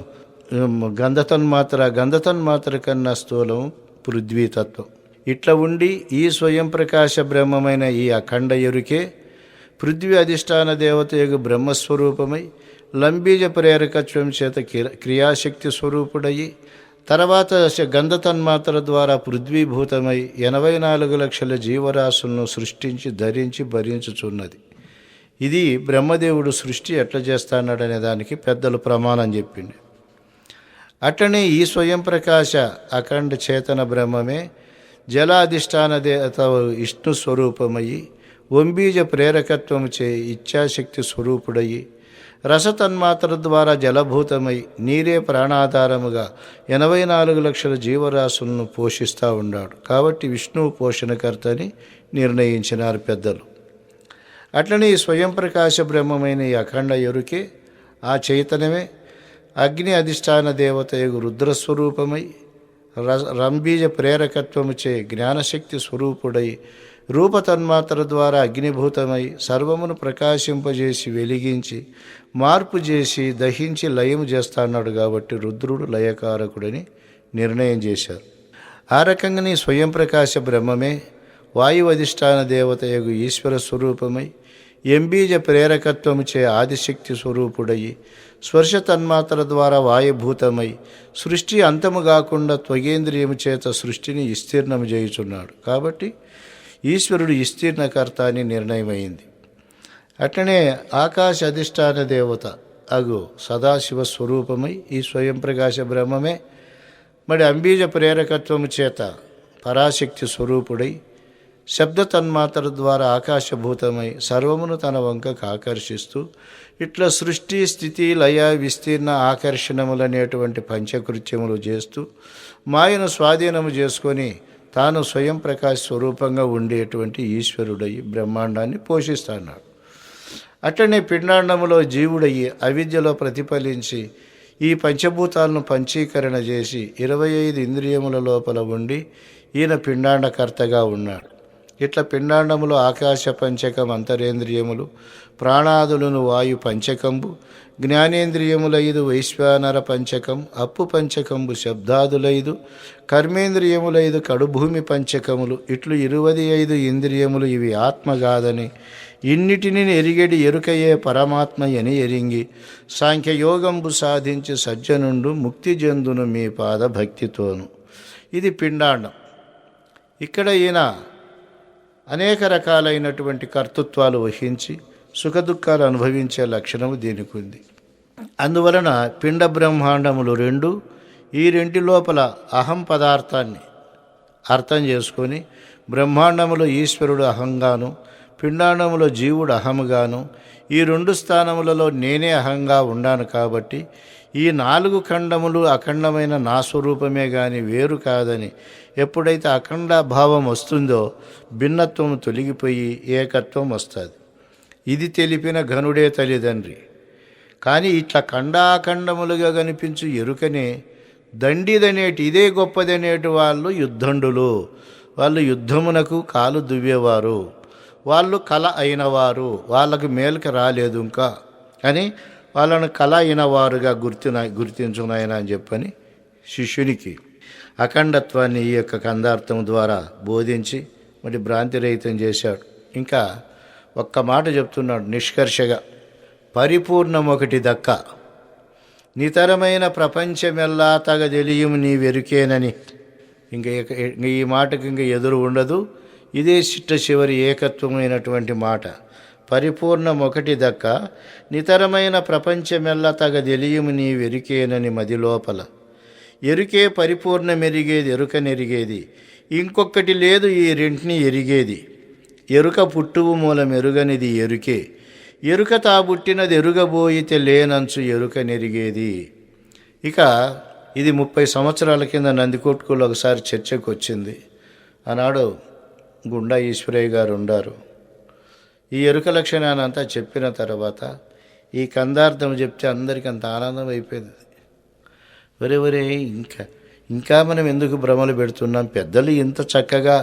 Speaker 1: గంధతన్మాత్ర కన్నా స్థూలము పృథ్వీతత్వం. ఇట్లా ఉండి ఈ స్వయం ప్రకాశ బ్రహ్మమైన ఈ అఖండ ఎరుకే పృథ్వీ అధిష్టాన దేవత యొక్క బ్రహ్మస్వరూపమై లంబీజ ప్రేరకత్వం చేత క్రియాశక్తి స్వరూపుడయి తర్వాత గంధతన్మాత్ర ద్వారా పృథ్వీభూతమై 84 లక్షల జీవరాశులను సృష్టించి ధరించి భరించుచున్నది. ఇది బ్రహ్మదేవుడు సృష్టి ఎట్లా చేస్తాడనే దానికి పెద్దలు ప్రమాణం చెప్పింది. అట్లనే ఈ స్వయం ప్రకాశ అఖండ చేతన బ్రహ్మమే జలాధిష్టాన దేవత విష్ణు స్వరూపమయ్యి ఓంబీజ ప్రేరకత్వము చే ఇచ్ఛాశక్తి స్వరూపుడయి రసతన్మాత్ర ద్వారా జలభూతమై నీరే ప్రాణాధారముగా 84 లక్షల జీవరాశులను పోషిస్తూ ఉన్నాడు. కాబట్టి విష్ణువు పోషణకర్తని నిర్ణయించినారు పెద్దలు. అట్లనే ఈ స్వయం ప్రకాశ బ్రహ్మమైన ఈ అఖండ ఎరుకే ఆ చైతన్యమే అగ్ని అధిష్టాన దేవత యొక్క రుద్రస్వరూపమై రంబీజ ప్రేరకత్వము చే జ్ఞానశక్తి స్వరూపుడై రూపతన్మాత్ర ద్వారా అగ్నిభూతమై సర్వమును ప్రకాశింపజేసి వెలిగించి మార్పు చేసి దహించి లయము చేస్తాన్నాడు. కాబట్టి రుద్రుడు లయకారకుడని నిర్ణయం చేశారు. ఆ రకంగానే స్వయం ప్రకాశ బ్రహ్మమే వాయువు అధిష్టాన దేవత యొక్క ఈశ్వర స్వరూపమై ఎంబీజ ప్రేరకత్వము చే ఆదిశక్తి స్వరూపుడయి స్పర్శ తన్మాత్ర ద్వారా వాయుభూతమై సృష్టి అంతము కాకుండా త్వగేంద్రియము చేత సృష్టిని విస్తీర్ణము చేయుచున్నాడు. కాబట్టి ఈశ్వరుడు విస్తీర్ణకర్త అని నిర్ణయమైంది. అట్లనే ఆకాశ అధిష్టాన దేవత అగు సదాశివ స్వరూపమై ఈ స్వయం ప్రకాశ బ్రహ్మమే మరి అంబీజ ప్రేరకత్వము చేత పరాశక్తి స్వరూపుడై శబ్ద తన్మాత్ర ద్వారా ఆకాశభూతమై సర్వమును తన వంకకు ఆకర్షిస్తూ ఇట్లా సృష్టి స్థితి లయ విస్తీర్ణ ఆకర్షణములనేటువంటి పంచకృత్యములు చేస్తూ మాయను స్వాధీనము చేసుకొని తాను స్వయం ప్రకాశ స్వరూపంగా ఉండేటువంటి ఈశ్వరుడయి బ్రహ్మాండాన్ని పోషిస్తున్నాడు. అట్లనే పిండాండములో జీవుడయ్యి అవిద్యలో ప్రతిఫలించి ఈ పంచభూతాలను పంచీకరణ చేసి 25 ఇంద్రియముల లోపల ఉండి ఈయన పిండాండకర్తగా ఉన్నాడు. ఇట్లా పిండాండములు ఆకాశ పంచకం అంతరేంద్రియములు, ప్రాణాదులను వాయు పంచకంబు, జ్ఞానేంద్రియములైదు వైశ్వానర పంచకం, అప్పు పంచకంబు శబ్దాదులైదు, కర్మేంద్రియములైదు కడుభూమి పంచకములు, ఇట్లు 25 ఇంద్రియములు ఇవి ఆత్మగాదని ఇన్నిటిని ఎరిగడి ఎరుకయే పరమాత్మ అని ఎరింగి సాంఖ్యయోగంబు సాధించి సజ్జనుండు ముక్తి జందును మీ పాద భక్తితోను. ఇది పిండాండం. ఇక్కడ ఈయన అనేక రకాలైనటువంటి కర్తృత్వాలు వహించి సుఖదుఖాలు అనుభవించే లక్షణము దీనికి ఉంది. అందువలన పిండ బ్రహ్మాండములు రెండు, ఈ రెంటి లోపల అహం పదార్థాన్ని అర్థం చేసుకొని బ్రహ్మాండములో ఈశ్వరుడు అహంగాను, పిండాండములో జీవుడు అహముగాను, ఈ 2 స్థానములలో నేనే అహంగా ఉన్నాను. కాబట్టి ఈ 4 ఖండములు అఖండమైన నా స్వరూపమే గాని వేరు కాదని ఎప్పుడైతే అఖండాభావం వస్తుందో భిన్నత్వం తొలగిపోయి ఏకత్వం వస్తుంది. ఇది తెలిపిన ఘనుడే తల్లిదండ్రి. కానీ ఇట్లా ఖండాఖండములుగా కనిపించు ఎరుకనే దండిదనేటి ఇదే గొప్పదనేటి వాళ్ళు యుద్ధండులు. వాళ్ళు యుద్ధమునకు కాలు దువ్వేవారు, వాళ్ళు కళ అయినవారు, వాళ్ళకు మేలుకి రాలేదు ఇంకా అని వాళ్ళను కళ అయినవారుగా గుర్తించునాయన అని చెప్పని శిష్యునికి అఖండత్వాన్ని ఈ యొక్క కందార్థం ద్వారా బోధించి మరి భ్రాంతిరహితం చేశాడు. ఇంకా ఒక్క మాట చెప్తున్నాడు నిష్కర్షగా, పరిపూర్ణమొకటి దక్క నితరమైన ప్రపంచమెల్లా తగదెలియము నీ వెరుకేనని. ఇంక ఈ మాటకి ఇంక ఎదురు ఉండదు. ఇదే చిట్ట చివరి ఏకత్వమైనటువంటి మాట. పరిపూర్ణమొకటి దక్క నితరమైన ప్రపంచమెల్లా తగదెలియము నీ వెరుకేనని మది లోపల. ఎరుకే పరిపూర్ణమెరిగేది ఎరుకనెరిగేది, ఇంకొకటి లేదు ఈ రెంటిని ఎరిగేది. ఎరుక పుట్టువు మూలం ఎరుగనిది ఎరుకే, ఎరుక తాబుట్టినది ఎరుగబోయితే లేనంచు ఎరుకనెరిగేది. ఇక ఇది 30 సంవత్సరాల కింద నందికొట్కులో ఒకసారి చర్చకు వచ్చింది. ఆనాడు గుండా ఈశ్వరయ్య గారు ఉండారు. ఈ ఎరుక లక్షణాన్ని అంతా చెప్పిన తర్వాత ఈ కందార్థం చెప్తే అందరికీ అంత ఆనందం అయిపోయింది. ఒరే ఇంకా మనం ఎందుకు భ్రమలు పెడుతున్నాం? పెద్దలు ఇంత చక్కగా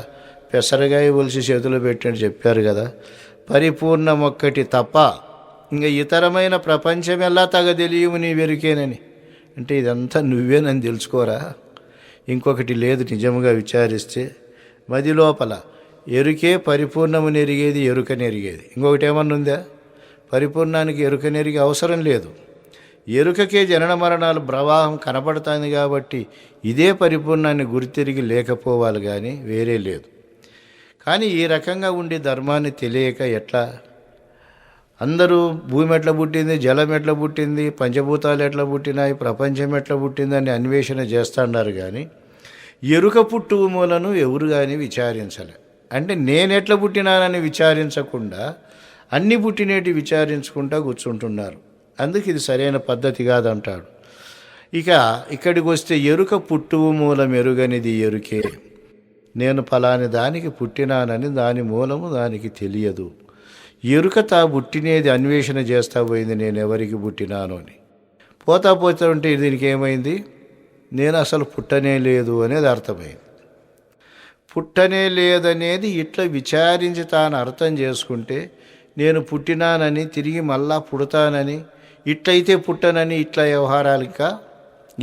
Speaker 1: పెసరగాయ ఒలిసి చేతులు పెట్టని చెప్పారు కదా. పరిపూర్ణమొక్కటి తప్ప ఇంకా ఇతరమైన ప్రపంచం ఎలా తగదెలియము నీ వెరుకేనని అంటే ఇదంతా నువ్వేనని తెలుసుకోరా. ఇంకొకటి లేదు నిజముగా విచారిస్తే. మది లోపల ఎరుకే పరిపూర్ణము నెరిగేది ఎరుకనెరిగేది. ఇంకొకటి ఏమన్నా ఉందా? పరిపూర్ణానికి ఎరుకనెరిగే అవసరం లేదు. ఎరుకకే జనన మరణాలు ప్రవాహం కనపడుతుంది కాబట్టి ఇదే పరిపూర్ణాన్ని గుర్తిరిగి లేకపోవాలి కానీ వేరే లేదు. కానీ ఈ రకంగా ఉండి ధర్మాన్ని తెలియక ఎట్లా అందరూ భూమి ఎట్లా పుట్టింది, జలం ఎట్లా పుట్టింది, పంచభూతాలు ఎట్లా పుట్టినాయి, ప్రపంచం ఎట్లా పుట్టిందని అన్వేషణ చేస్తున్నారు. కానీ ఎరుక పుట్టువు మూలను ఎవరు కానీ విచారించలే. అంటే నేనెట్లా పుట్టినానని విచారించకుండా అన్ని పుట్టినేటి విచారించుకుంటా కూర్చుంటున్నారు. అందుకు ఇది సరైన పద్ధతి కాదంటాడు. ఇక ఇక్కడికి వస్తే ఎరుక పుట్టువు మూలం ఎరుగనిది ఎరుకే. నేను ఫలాని దానికి పుట్టినానని దాని మూలము దానికి తెలియదు. ఎరుక తా పుట్టినేది అన్వేషణ చేస్తా పోయింది నేను ఎవరికి పుట్టినాను అని. పోతా ఉంటే దీనికి ఏమైంది? నేను అసలు పుట్టనే లేదు అనేది అర్థమైంది. పుట్టనే లేదనేది ఇట్లా విచారించి తాను అర్థం చేసుకుంటే నేను పుట్టినానని తిరిగి మళ్ళా పుడతానని ఇట్లయితే పుట్టనని ఇట్లా వ్యవహారాలు ఇంకా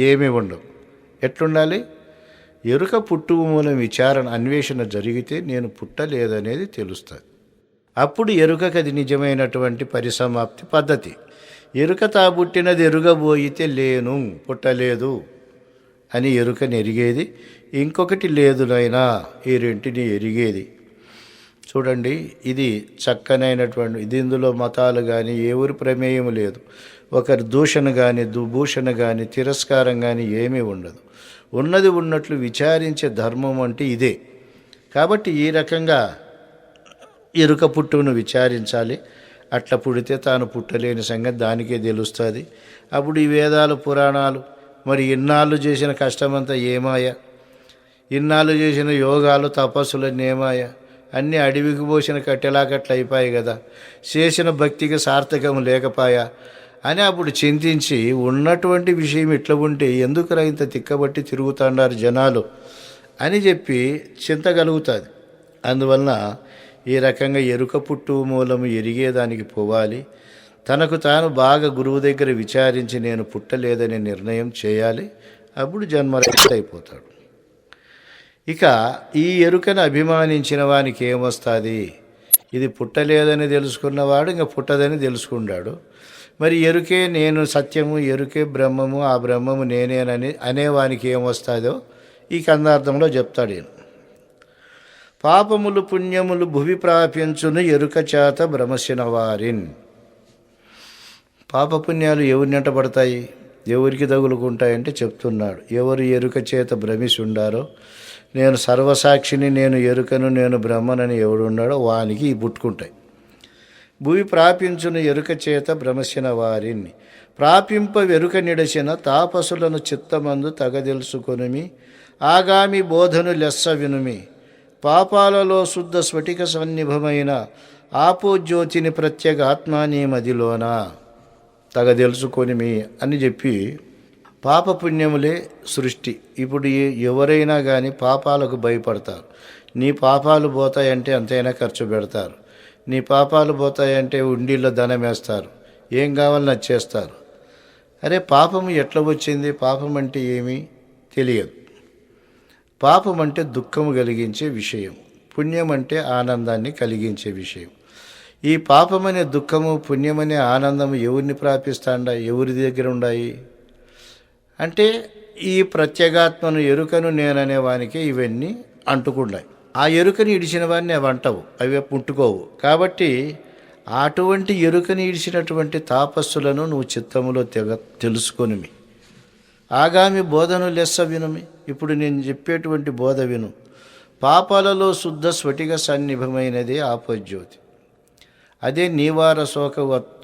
Speaker 1: ఏమీ ఉండవు. ఎట్లుండాలి? ఎరుక పుట్టువు మూలం విచారణ అన్వేషణ జరిగితే నేను పుట్టలేదనేది తెలుస్తుంది. అప్పుడు ఎరుకకు అది నిజమైనటువంటి పరిసమాప్తి పద్ధతి. ఎరుక తాబుట్టినది ఎరుగబోయితే లేను పుట్టలేదు అని ఎరుకని ఎరిగేది. ఇంకొకటి లేదునైనా ఈ రెంటిని ఎరిగేది. చూడండి, ఇది చక్కనైనటువంటి ఇది. ఇందులో మతాలు కానీ ఎవరి ప్రమేయం లేదు. ఒకరి దూషణ కానీ దుభూషణ కానీ తిరస్కారం కానీ ఏమీ ఉండదు. ఉన్నది ఉన్నట్లు విచారించే ధర్మం అంటే ఇదే. కాబట్టి ఈ రకంగా ఎరుక పుట్టును విచారించాలి. అట్లా పుడితే తాను పుట్టలేని సంగతి దానికే తెలుస్తుంది. అప్పుడు ఈ వేదాలు పురాణాలు మరి ఇన్నాళ్ళు చేసిన కష్టమంతా ఏమాయ, ఇన్నాళ్ళు చేసిన యోగాలు తపస్సులన్నీ ఏమాయ, అన్నీ అడవికి పోసిన కట్టెలాకట్లు అయిపోయాయి కదా, చేసిన భక్తికి సార్థకం లేకపాయా అని అప్పుడు చింతించి ఉన్నటువంటి విషయం ఇట్లా ఉంటే ఎందుకురా ఇంత తిక్కబట్టి తిరుగుతున్నారు జనాలు అని చెప్పి చింత కలుగుతుంది. అందువలన ఈ రకంగా ఎరుక పుట్టు మూలము ఎరిగేదానికి పోవాలి. తనకు తాను బాగా గురువు దగ్గర విచారించి నేను పుట్టలేదని నిర్ణయం చేయాలి. అప్పుడు జన్మరహిత అయిపోతాడు. ఇక ఈ ఎరుకను అభిమానించిన వానికి ఏమొస్తుంది? ఇది పుట్టలేదని తెలుసుకున్నవాడు ఇంకా పుట్టదని తెలుసుకున్నాడు. మరి ఎరుకే నేను సత్యము, ఎరుకే బ్రహ్మము, ఆ బ్రహ్మము నేనేనని అనేవానికి ఏమొస్తుందో ఈ కందార్థంలో చెప్తాడు ఈయన. పాపములు పుణ్యములు భువి ప్రాపించును ఎరుక చేత భ్రమసిన వారిన్. పాపపుణ్యాలు ఎవరినంట పడతాయి, ఎవరికి తగులుకుంటాయంటే చెప్తున్నాడు. ఎవరు ఎరుక చేత భ్రమిసి ఉండారో, నేను సర్వసాక్షిని, నేను ఎరుకను, నేను బ్రహ్మనని ఎవడున్నాడో వానికి పుట్టుకుంటాయి. భూమి ప్రాపించును ఎరుక చేత భ్రమసిన వారిని ప్రాపింప వెరుక నిడసిన తాపసులను చిత్తమందు తగదెలుసుకొనిమి ఆగామి బోధను లెస్స వినుమి పాపాలలో శుద్ధ స్ఫటిక సన్నిభమైన ఆపోజ్యోతిని ప్రత్యేక ఆత్మాని మదిలోన తగదెలుసుకొనిమి అని చెప్పి, పాపపుణ్యములే సృష్టి. ఇప్పుడు ఎవరైనా కానీ పాపాలకు భయపడతారు. నీ పాపాలు పోతాయంటే అంతైనా ఖర్చు పెడతారు. నీ పాపాలు పోతాయంటే ఉండిలో ధనం వేస్తారు. ఏం కావాలని నచ్చేస్తారు. అరే పాపము ఎట్లా వచ్చింది? పాపం అంటే ఏమీ తెలియదు. పాపం అంటే దుఃఖము కలిగించే విషయం, పుణ్యం అంటే ఆనందాన్ని కలిగించే విషయం. ఈ పాపమనే దుఃఖము, పుణ్యమనే ఆనందము ఎవరిని ప్రాపిస్తాండా, ఎవరి దగ్గర ఉన్నాయి అంటే ఈ ప్రత్యేగాత్మను, ఎరుకను నేననే వానికి ఇవన్నీ అంటుకున్నాయి. ఆ ఎరుకని ఇడిచిన వాడిని అవి అంటవు, అవి ముట్టుకోవు. కాబట్టి అటువంటి ఎరుకని ఇడిచినటువంటి తాపస్సులను నువ్వు చిత్తములో తెలుసుకొనిమి. ఆగామి బోధను లెస్స వినుమి. ఇప్పుడు నేను చెప్పేటువంటి బోధ విను. పాపాలలో శుద్ధ స్ఫటిక సన్నిభమైనదే ఆపజ్యోతి. అదే నీవార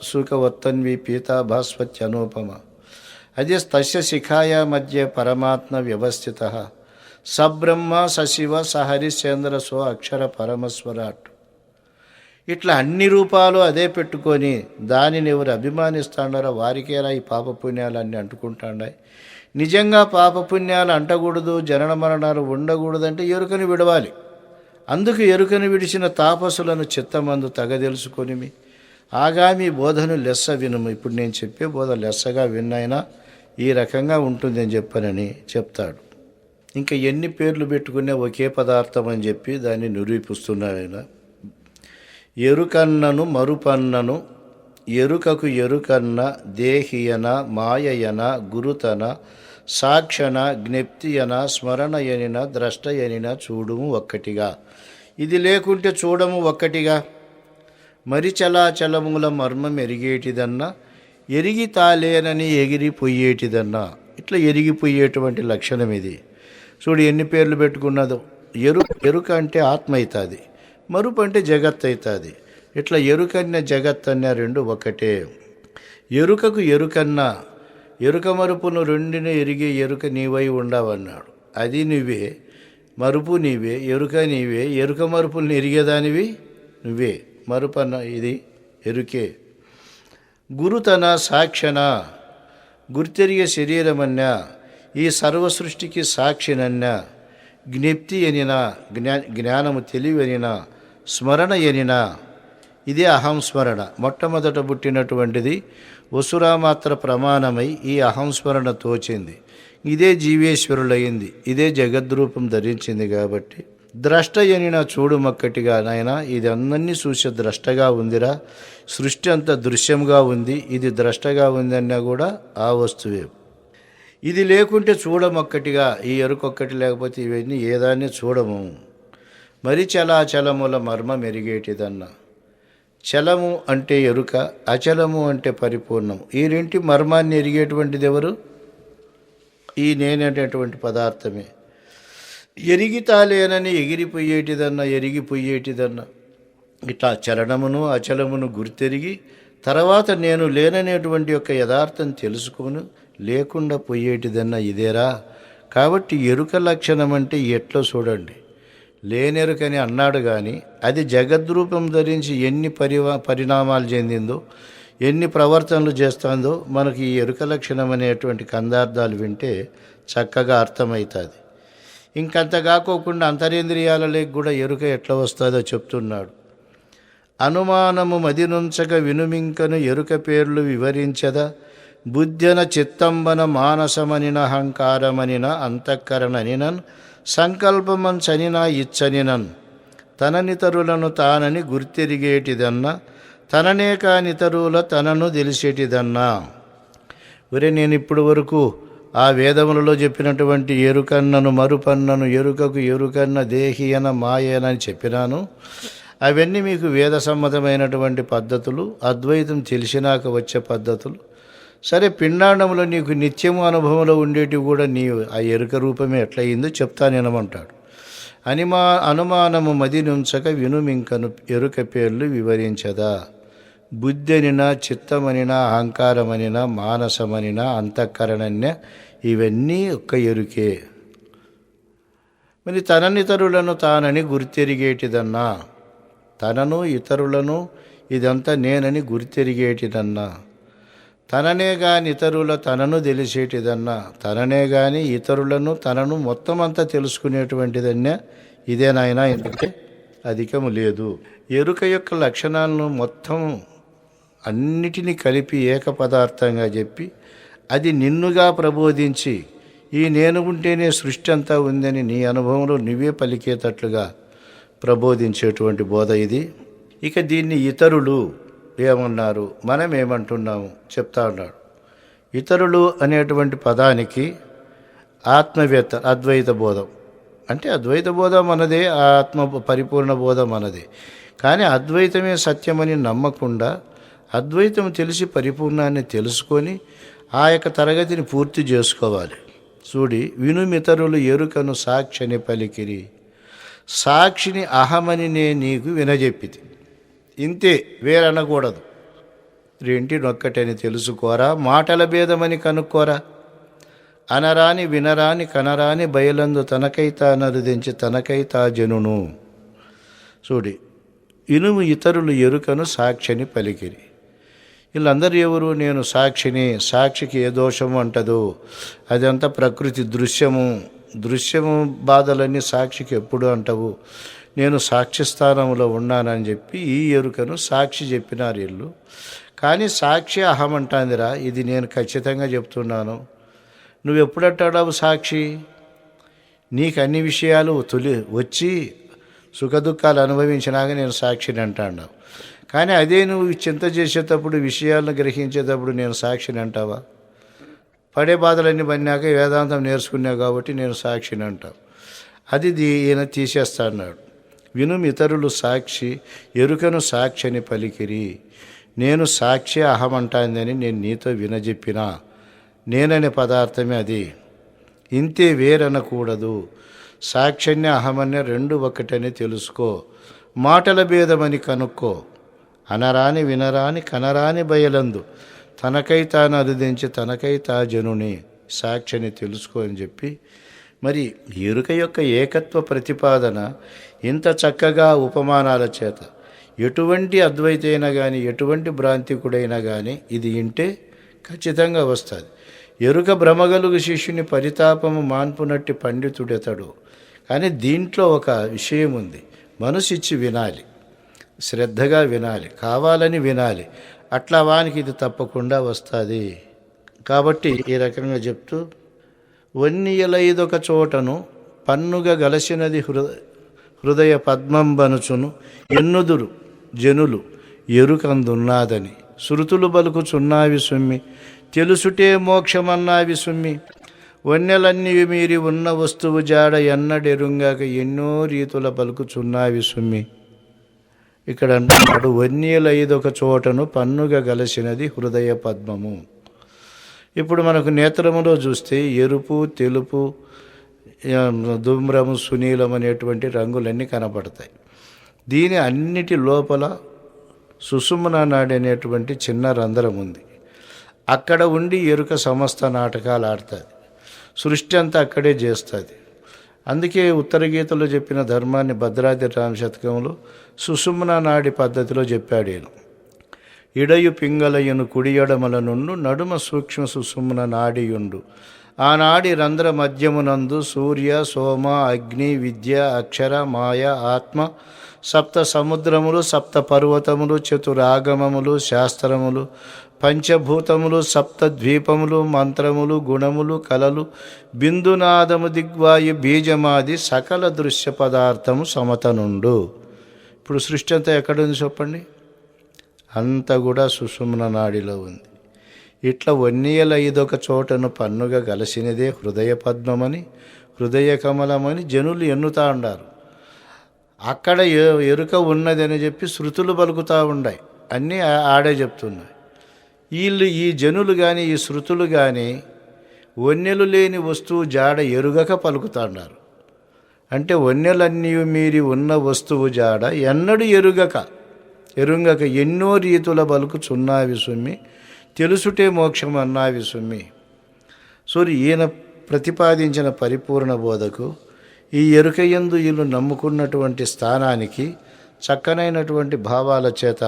Speaker 1: శూకవత్తన్వి పీతాభాస్వత్యనూపమ. అదే తస్య శిఖాయ మధ్య పరమాత్మ వ్యవస్థిత సబ్రహ్మ సశివ సహరిశ్చంద్ర సో అక్షర పరమస్వరాట్. ఇట్లా అన్ని రూపాలు అదే పెట్టుకొని దానిని ఎవరు అభిమానిస్తాడారో వారికేలా ఈ పాపపుణ్యాలన్నీ అంటుకుంటాడాయి. నిజంగా పాపపుణ్యాలు అంటకూడదు, జనన మరణాలు ఉండకూడదంటే ఎరుకను విడవాలి. అందుకు ఎరుకను విడిచిన తాపసులను చిత్తమందు తగదెలుసుకొనిమి ఆగామి బోధను లెస్స వినుము. ఇప్పుడు నేను చెప్పే బోధ లెస్సగా విన్నైనా ఈ రకంగా ఉంటుందని చెప్పనని చెప్తాడు. ఇంకా ఎన్ని పేర్లు పెట్టుకునే ఒకే పదార్థం అని చెప్పి దాన్ని నిరూపిస్తున్నాడు. ఎరుకన్నను మరుపన్నను ఎరుకకు ఎరుకన్న దేహియన మాయయన గురుతన సాక్షణ జ్ఞప్తియన స్మరణయనిన ద్రష్టయనిన చూడుము ఒక్కటిగా. ఇది లేకుంటే చూడము ఒక్కటిగా. మరి చలాచలముల మర్మం ఎరిగేటిదన్నా ఎరిగి తాలేనని ఎగిరిపోయేటిదన్నా. ఇట్లా ఎరిగిపోయేటువంటి లక్షణం ఇది. చూడు ఎన్ని పేర్లు పెట్టుకున్నదో. ఎరుక అంటే ఆత్మ అవుతుంది, మరుపు అంటే జగత్ అవుతుంది. ఇట్లా ఎరుకన్న జగత్ అన్న రెండు ఒకటే. ఎరుకకు ఎరుకన్న ఎరుక మరుపును రెండుని ఎరిగే ఎరుక నీవై ఉండవన్నాడు. అది నువ్వే, మరుపు నీవే, ఎరుక నీవే. ఎరుక మరుపులను ఎరిగేదానివి నువ్వే. మరుపన్న ఇది ఎరుకే. గురుతన సాక్షణ గుర్తెరిగే శరీరమన్నా ఈ సర్వసృష్టికి సాక్షినన్నా జ్ఞప్తి అనినా జ్ఞానము తెలివనినా స్మరణ ఎనినా ఇదే అహంస్మరణ. మొట్టమొదట పుట్టినటువంటిది వసురామాత్ర ప్రమాణమై ఈ అహంస్మరణ తోచింది. ఇదే జీవేశ్వరులయ్యింది, ఇదే జగద్రూపం ధరించింది. కాబట్టి ద్రష్ట ఎనినా చూడుమక్కటిగా. నాయనా ఇది అందరినీ చూసే ద్రష్టగా ఉందిరా. సృష్టి అంతా దృశ్యంగా ఉంది, ఇది ద్రష్టగా ఉందన్నా కూడా ఆ వస్తువే. ఇది లేకుంటే చూడమొక్కటిగా. ఈ ఎరుకొక్కటి లేకపోతే ఇవన్నీ ఏదాన్ని చూడము. మరి చలాచలముల మర్మం ఎరిగేటిదన్నా. చలము అంటే ఎరుక, అచలము అంటే పరిపూర్ణము. ఈ రెంటి మర్మాన్ని ఎరిగేటువంటిది ఎవరు? ఈ నేననేటువంటి పదార్థమే. ఎరిగితాలేనని ఎగిరిపోయేటిదన్నా, ఎరిగిపోయేటిదన్నా. ఇట్లా చలనమును అచలమును గుర్తెరిగి తర్వాత నేను లేననేటువంటి యొక్క యథార్థం తెలుసుకొని లేకుండా పోయేటిదన్నా ఇదేరా. కాబట్టి ఎరుక లక్షణం అంటే ఎట్లో చూడండి. లేనెరుకని అన్నాడు కానీ అది జగద్రూపం ధరించి ఎన్ని పరిణామాలు చెందిందో, ఎన్ని ప్రవర్తనలు చేస్తుందో మనకి ఈ ఎరుక లక్షణం అనేటువంటి కందార్థాలు వింటే చక్కగా అర్థమవుతుంది. ఇంకంత కాకోకుండా అంతరేంద్రియాలలోకి కూడా ఎరుక ఎట్లా వస్తుందో చెప్తున్నాడు. అనుమానము మదినుంచక వినుమింకను ఎరుక పేర్లు వివరించదా, బుద్ధ్యన చిత్తంబన మానసమనిన అహంకారమనిన అంతఃకరణనినన్ సంకల్పమంచనిన ఇచ్చనినన్ తననితరులను తానని గుర్తెరిగేటిదన్నా తననే కానితరుల తనను తెలిసేటిదన్నా. ఒరే, నేను ఇప్పుడు వరకు ఆ వేదములలో చెప్పినటువంటి ఎరుకన్నను మరుపన్నను ఎరుకకు ఎరుకన్న దేహియన మాయనని చెప్పినాను. అవన్నీ మీకు వేద సమ్మతమైనటువంటి పద్ధతులు, అద్వైతం తెలిసినాక వచ్చే పద్ధతులు. సరే, పిండాండంలో నీకు నిత్యము అనుభవంలో ఉండేటివి కూడా నీ ఆ ఎరుక రూపమే ఎట్లయిందో చెప్తానేనమంటాడు. అనుమానము మదినుంచక వినుమింకను ఎరుక పేర్లు వివరించదా, బుద్ధినినా చిత్తమనినా అహంకారమనినా మానసమనినా అంతఃకరణన్య ఇవన్నీ ఒక్క ఎరుకే. మరి తననితరులను తానని గుర్తెరిగేటిదన్నా, తనను ఇతరులను ఇదంతా నేనని గుర్తెరిగేటిదన్నా, తననే గాని ఇతరుల తనను తెలిసేటిదన్నా, తననే గాని ఇతరులను తనను మొత్తం అంతా తెలుసుకునేటువంటిదన్నా ఇదేనాయనా, ఎందుకంటే అధికము లేదు. ఎరుక యొక్క లక్షణాలను మొత్తం అన్నిటినీ కలిపి ఏక పదార్థంగా చెప్పి అది నిన్నుగా ప్రబోధించి ఈ నేను ఉంటేనే సృష్టి అంతా ఉందని నీ అనుభవంలో నువ్వే పలికేటట్లుగా ప్రబోధించేటువంటి బోధ ఇది. ఇక దీన్ని ఇతరులు ఏమన్నారు, మనం ఏమంటున్నాము చెప్తా ఉన్నాడు. ఇతరులు అనేటువంటి పదానికి ఆత్మవేత్త అద్వైత బోధం అంటే అద్వైత బోధ మనదే, ఆత్మ పరిపూర్ణ బోధ మనదే. కానీ అద్వైతమే సత్యమని నమ్మకుండా అద్వైతం తెలిసి పరిపూర్ణాన్ని తెలుసుకొని ఆ యొక్క తరగతిని పూర్తి చేసుకోవాలి. చూడి, వినుమితరులు ఎరుకను సాక్షిని పలికిరి, సాక్షిని అహమని నే నీకు వినజెప్పితి. ఇంతే, వేరనకూడదు. రెంటినొక్కటని తెలుసుకోరా, మాటల భేదమని కనుక్కోరా. అనరాని వినరాని కనరాని బయలందు తనకైతా నరుదించి తనకైతా జనును. చూడి, ఇనుము ఇతరులు ఎరుకను సాక్షిని పలికిరి. వీళ్ళందరూ ఎవరు? నేను సాక్షిని. సాక్షికి ఏ దోషము అంటదో అదంతా ప్రకృతి దృశ్యము బాధలన్నీ సాక్షికి ఎప్పుడు అంటవు. నేను సాక్షి స్థానంలో ఉన్నానని చెప్పి ఈ ఎరుకను సాక్షి చెప్పినారు వీళ్ళు. కానీ సాక్షి అహం అంటాందిరా, ఇది నేను ఖచ్చితంగా చెప్తున్నాను. నువ్వు ఎప్పుడంటాడావు సాక్షి? నీకు అన్ని విషయాలు వచ్చి సుఖదుఖాలు అనుభవించినాక నేను సాక్షిని అంటాడు. కానీ అదే నువ్వు చింత చేసేటప్పుడు, విషయాలను గ్రహించేటప్పుడు నేను సాక్షిని అంటావా? పడే బాధలన్నీ పడినాక వేదాంతం నేర్చుకున్నావు కాబట్టి నేను సాక్షిని అంటావు. అది ఈయన తీసేస్తా అన్నాడు. వినుము ఇతరులు సాక్షి ఎరుకను సాక్షి అని పలికిరి. నేను సాక్షి అహమంటాందని నేను నీతో వినజెప్పినా, నేననే పదార్థమే అది. ఇంతే, వేరనకూడదు. సాక్షిని అహమన్య రెండు ఒకటని తెలుసుకో. మాటల భేదమని కనుక్కో. అనరాని వినరాని కనరాని బయలందు తనకై తాను అరుదించి తనకై తా జనుని సాక్షిని తెలుసుకో అని చెప్పి, మరి ఎరుక యొక్క ఏకత్వ ప్రతిపాదన ఇంత చక్కగా ఉపమానాల చేత ఎటువంటి అద్వైతైనా కానీ ఎటువంటి భ్రాంతికుడైనా కానీ ఇది ఇంటే ఖచ్చితంగా వస్తుంది. ఎరుక భ్రమగలుగు శిష్యుని పరితాపము మాన్పునట్టి పండితుడెతడు. కానీ దీంట్లో ఒక విషయం ఉంది. మనసిచ్చి వినాలి, శ్రద్ధగా వినాలి, కావాలని వినాలి. అట్లా వానికి ఇది తప్పకుండా వస్తుంది. కాబట్టి ఈ రకంగా చెప్తూ, వన్నియలైదొక చోటను పన్నుగా గలసినది హృదయ పద్మంబనుచును ఎన్నుదురు జనులు ఎరుకందున్నాదని శృతులు బలుకుచున్నావి సుమ్మి, తెలుసుటే మోక్షమన్నావి సుమ్మి. వన్నెలన్నీ మీరి ఉన్న వస్తువు జాడ ఎన్నడెరుంగాక ఎన్నో రీతుల పలుకుచున్నావి సుమ్మి. ఇక్కడ అంటున్నాడు, వన్యలైదొక చోటను పన్నుగా గలసినది హృదయ పద్మము. ఇప్పుడు మనకు నేత్రములో చూస్తే ఎరుపు, తెలుపు, ధూమ్రము, సునీలం అనేటువంటి రంగులన్నీ కనపడతాయి. దీని అన్నిటి లోపల సుషుమ్నా నాడి అనేటువంటి చిన్న రంధ్రం ఉంది. అక్కడ ఉండి ఎరుక సమస్త నాటకాలు ఆడుతుంది. సృష్టి అంతా అక్కడే చేస్తుంది. అందుకే ఉత్తర గీతలో చెప్పిన ధర్మాన్ని భద్రాద్రి రామ శతకంలో సుషుమ్నా నాడి పద్ధతిలో చెప్పాడు. ఈయన ఇడయు పింగళయును కుడియడమల నుండు నడుమ సూక్ష్మ సుషుమ్న నాడియుండు ఆనాడి రంధ్ర మధ్యమునందు సూర్య సోమ అగ్ని విద్య అక్షర మాయ ఆత్మ సప్త సముద్రములు సప్త పర్వతములు చతురాగమములు శాస్త్రములు పంచభూతములు సప్త ద్వీపములు మంత్రములు గుణములు కలలు బిందునాదము దిగ్వాయు బీజమాది సకల దృశ్య పదార్థము సమతనుండు. ఇప్పుడు సృష్టి అంతా ఎక్కడుంది చెప్పండి? అంతా కూడా సుషుమ్న నాడిలో ఉంది. ఇట్లా వన్నియల ఇదొక చోటను పన్నుగా గలసినదే హృదయ పద్మమని హృదయ కమలమని జనులు ఎన్నుతా ఉండారు. అక్కడ ఎరుక ఉన్నదని చెప్పి శృతులు పలుకుతూ ఉన్నాయి, అన్నీ ఆడే చెప్తున్నాయి. ఈ జనులు కానీ ఈ శృతులు కానీ వన్నెలు లేని వస్తువు జాడ ఎరుగక పలుకుతాండారు. అంటే వన్నెలన్నీ మీరి ఉన్న వస్తువు జాడ ఎన్నడూ ఎరుంగక ఎన్నో రీతుల బలుకుచున్నావి సుమ్మి తెలుసుటే మోక్షం అన్నావి సుమ్మి. ఈయన ప్రతిపాదించిన పరిపూర్ణ బోధకు ఈ ఎరుకయందు వీళ్ళు నమ్ముకున్నటువంటి స్థానానికి చక్కనైనటువంటి భావాల చేత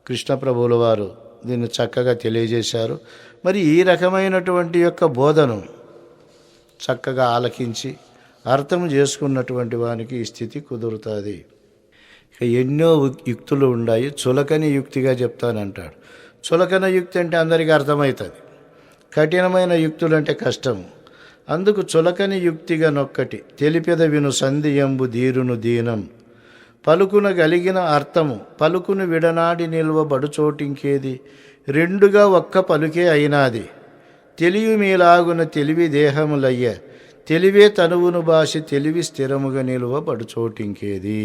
Speaker 1: కృష్ణప్రభువుల వారు దీన్ని చక్కగా తెలియజేశారు. మరి ఈ రకమైనటువంటి యొక్క బోధను చక్కగా ఆలకించి అర్థం చేసుకున్నటువంటి వానికి ఈ స్థితి కుదురుతుంది. ఇక ఎన్నో యుక్తులు ఉన్నాయి, చులకని యుక్తిగా చెప్తానంటాడు. చులకన యుక్తి అంటే అందరికీ అర్థమవుతుంది, కఠినమైన యుక్తులు అంటే కష్టము. అందుకు చులకని యుక్తిగా నొక్కటి తెలిపెద విను సంధియంబు దీరును దీనం పలుకున గలిగిన అర్థము పలుకును విడనాడి నిల్వబడు చోటింకేది రెండుగా ఒక్క పలుకే అయినాది తెలివి మీలాగున తెలివి దేహములయ్య తెలివే తనువును బాసి తెలివి స్థిరముగా నిలువబడు చోటింకేది.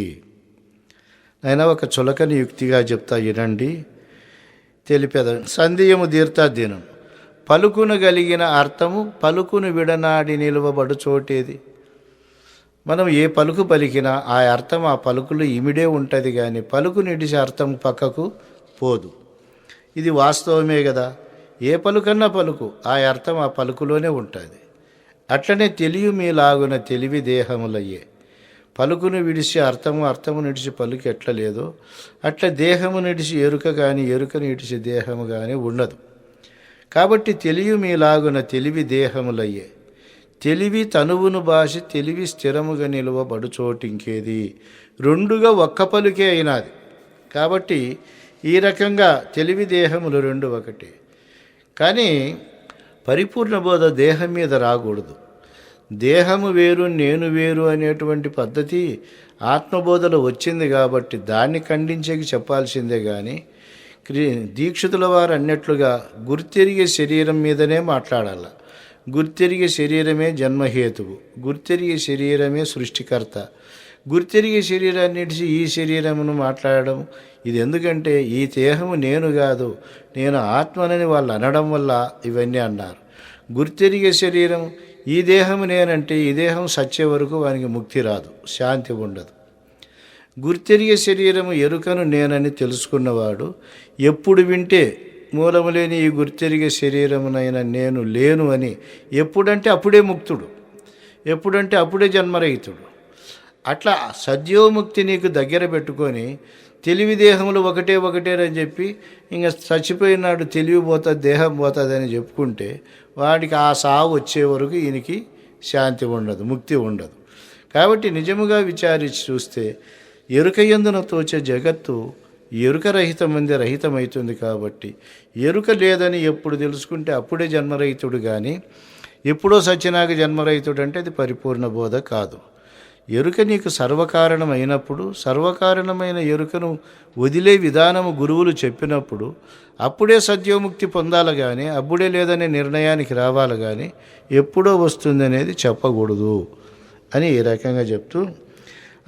Speaker 1: అయినా ఒక చులకని యుక్తిగా చెప్తా వినండి. తెలిపేద సంధియము దీర్తా దినం పలుకును గలిగిన అర్థము పలుకును విడనాడి నిలువబడు చోటేది. మనం ఏ పలుకు పలికినా ఆ అర్థం ఆ పలుకులు ఇమిడే ఉంటుంది, కానీ పలుకు నిడిచి అర్థం పక్కకు పోదు. ఇది వాస్తవమే కదా. ఏ పలుకన్నా పలుకు ఆ అర్థం ఆ పలుకులోనే ఉంటుంది. అట్లనే తెలివి మీలాగున తెలివి దేహములయ్యే పలుకును విడిచి అర్థము నిడిచి పలుకు ఎట్ల లేదో అట్లా దేహము నిడిచి ఎరుక కానీ ఎరుకను నిడిచి దేహము కానీ ఉండదు. కాబట్టి తెలివి మీలాగున తెలివి దేహములయ్యే తెలివి తనువును బాసి తెలివి స్థిరముగా నిలువబడు చోటింకేది రెండుగా ఒక్క పలుకే అయినది. కాబట్టి ఈ రకంగా తెలివి దేహములు రెండు ఒకటి. కానీ పరిపూర్ణ బోధ దేహం మీద రాకూడదు. దేహము వేరు నేను వేరు అనేటువంటి పద్ధతి ఆత్మబోధలో వచ్చింది కాబట్టి దాన్ని ఖండించేకి చెప్పాల్సిందే. కానీ దీక్షితుల వారు అన్నట్లుగా గుర్తెరిగే శరీరం మీదనే మాట్లాడాలి. గుర్తెరిగే శరీరమే జన్మహేతువు, గుర్తెరిగే శరీరమే సృష్టికర్త. గుర్తెరిగే శరీరాన్నిటిసి ఈ శరీరమును మాట్లాడడం ఇది ఎందుకంటే ఈ దేహము నేను కాదు నేను ఆత్మనని వాళ్ళు అనడం వల్ల ఇవన్నీ అన్నారు. గుర్తెరిగే శరీరం ఈ దేహము నేనంటే ఈ దేహం సచ్చే వరకు వానికి ముక్తి రాదు, శాంతి ఉండదు. గుర్తెరిగే శరీరము ఎరుకను నేనని తెలుసుకున్నవాడు ఎప్పుడు వింటే మూలము లేని ఈ గుర్తెరిగే శరీరమునైనా నేను లేను అని ఎప్పుడంటే అప్పుడే ముక్తుడు, ఎప్పుడంటే అప్పుడే జన్మరహితుడు. అట్లా సద్యోముక్తి నీకు దగ్గర పెట్టుకొని తెలివి దేహములు ఒకటేనని చెప్పి ఇంకా చచ్చిపోయినాడు తెలివి పోతుంది దేహం పోతుంది అని చెప్పుకుంటే వాడికి ఆ సావు వచ్చే వరకు ఈయనకి శాంతి ఉండదు, ముక్తి ఉండదు. కాబట్టి నిజముగా విచారించి చూస్తే ఎరుక యందున తోచే జగత్తు ఎరుక రహితమంది రహితమవుతుంది. కాబట్టి ఎరుక లేదని ఎప్పుడు తెలుసుకుంటే అప్పుడే జన్మరహితుడు, కానీ ఎప్పుడో సత్యనాగ జన్మరహితుడు అంటే అది పరిపూర్ణ బోధ కాదు. ఎరుక నీకు సర్వకారణం అయినప్పుడు సర్వకారణమైన ఎరుకను వదిలే విధానము గురువులు చెప్పినప్పుడు అప్పుడే సద్యోముక్తి పొందాలి, కానీ అప్పుడే లేదనే నిర్ణయానికి రావాలి, కానీ ఎప్పుడో వస్తుంది అనేది చెప్పకూడదు అని ఈ రకంగా చెప్తూ,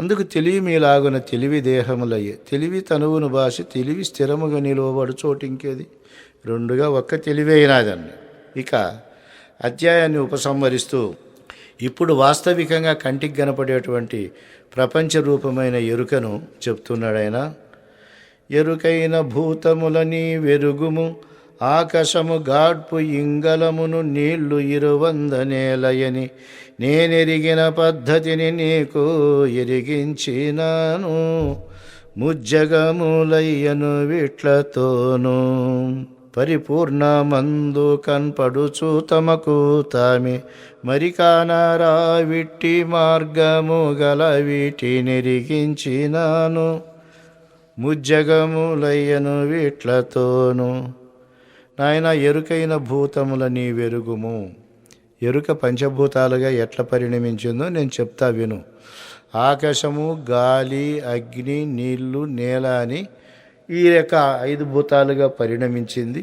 Speaker 1: అందుకు తెలివి మీలాగున తెలివి దేహములయ్యే తెలివి తనువును బాసి తెలివి స్థిరముగా నిలువబడు చోటింకేది రెండుగా ఒక్క తెలివి అయినాదన్న. ఇక అధ్యాయాన్ని ఉపసంహరిస్తూ ఇప్పుడు వాస్తవికంగా కంటికి కనపడేటువంటి ప్రపంచ రూపమైన ఎరుకను చెప్తున్నాడు ఆయన. ఎరుకైన భూతములని వెరుగుము ఆకాశము గాడ్పు ఇంగలమును నీళ్లు 200 నేలయని నేనెరిగిన పద్ధతిని నీకు ఎరిగించినాను ముజ్జగములయ్యను విట్లతోను. పరిపూర్ణమందు కన్పడుచు తమకు తామే మరి కానరా విట్టి మార్గము గల వీటి నెరిగించినాను ముజ్జగములయ్యను వీట్లతోను. నాయన ఎరుకైన భూతముల నీ వెరుగుము. ఎరుక పంచభూతాలుగా ఎట్లా పరిణమించిందో నేను చెప్తా విను. ఆకాశము, గాలి, అగ్ని, నీళ్లు, నేల అని ఈ యొక్క 5 భూతాలుగా పరిణమించింది.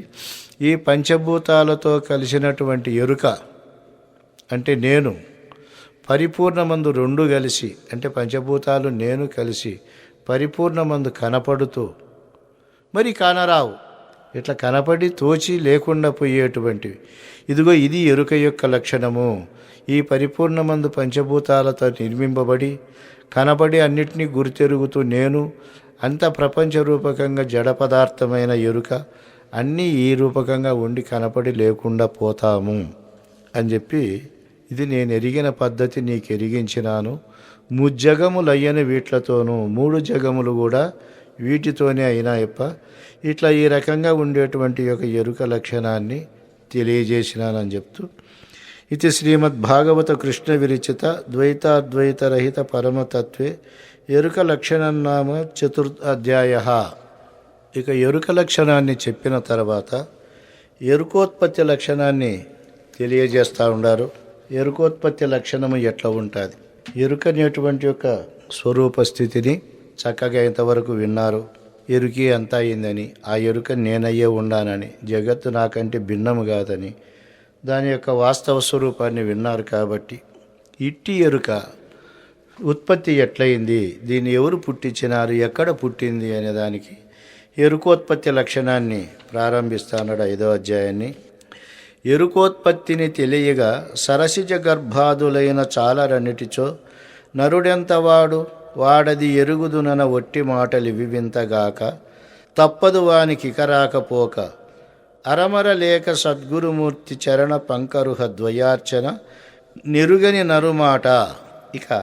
Speaker 1: ఈ పంచభూతాలతో కలిసినటువంటి ఎరుక అంటే నేను పరిపూర్ణమందు 2 కలిసి అంటే పంచభూతాలు నేను కలిసి పరిపూర్ణమందు కనపడుతూ మరి కానరావు ఇట్లా కనపడి తోచి లేకుండా పోయేటువంటివి. ఇదిగో ఇది ఎరుక యొక్క లక్షణము. ఈ పరిపూర్ణమందు పంచభూతాలతో నిర్మింపబడి కనబడి అన్నిటినీ గుర్తెరుగుతూ నేను అంత ప్రపంచ రూపకంగా జడ పదార్థమైన ఎరుక అన్నీ ఈ రూపకంగా ఉండి కనపడి లేకుండా పోతాము అని చెప్పి ఇది నేను ఎరిగిన పద్ధతి నీకు ఎరిగించినాను. ముజ్జగములయ్యని వీట్లతోనూ 3 జగములు కూడా వీటితోనే అయినా ఎప్ప ఇట్లా ఈ రకంగా ఉండేటువంటి యొక్క ఎరుక లక్షణాన్ని తెలియజేసినానని చెప్తూ ఇది శ్రీమద్భాగవత కృష్ణ విరచిత ద్వైతాద్వైతరహిత పరమతత్వే ఎరుక లక్షణం నామ 4వ అధ్యాయ. ఇక ఎరుక లక్షణాన్ని చెప్పిన తర్వాత ఎరుకోత్పత్తి లక్షణాన్ని తెలియజేస్తూ ఉన్నారు. ఎరుకోత్పత్తి లక్షణము ఎట్లా ఉంటుంది, ఎరుక అనేటువంటి యొక్క స్వరూప స్థితిని చక్కగా ఇంతవరకు విన్నారు. ఎరుకే అంతా అయిందని, ఆ ఎరుక నేనయ్యే ఉండానని, జగత్తు నాకంటే భిన్నము కాదని దాని యొక్క వాస్తవ స్వరూపాన్ని విన్నారు. కాబట్టి ఇట్టి ఎరుక ఉత్పత్తి ఎట్లయింది, దీన్ని ఎవరు పుట్టించినారు, ఎక్కడ పుట్టింది అనే దానికి ఎరుకోత్పత్తి లక్షణాన్ని ప్రారంభిస్తాడు 5వ అధ్యాయాన్ని. ఎరుకోత్పత్తిని తెలియగా సరసిజ గర్భాదులైన చాలరన్నిటిచో నరుడెంతవాడు వాడది ఎరుగుదునన ఒట్టి మాటలివి వింతగాక తప్పదు వానికి ఇకరాకపోక అరమర లేక సద్గురుమూర్తి చరణ పంకరుహ ద్వయార్చన నిరుగని నరుమాట. ఇక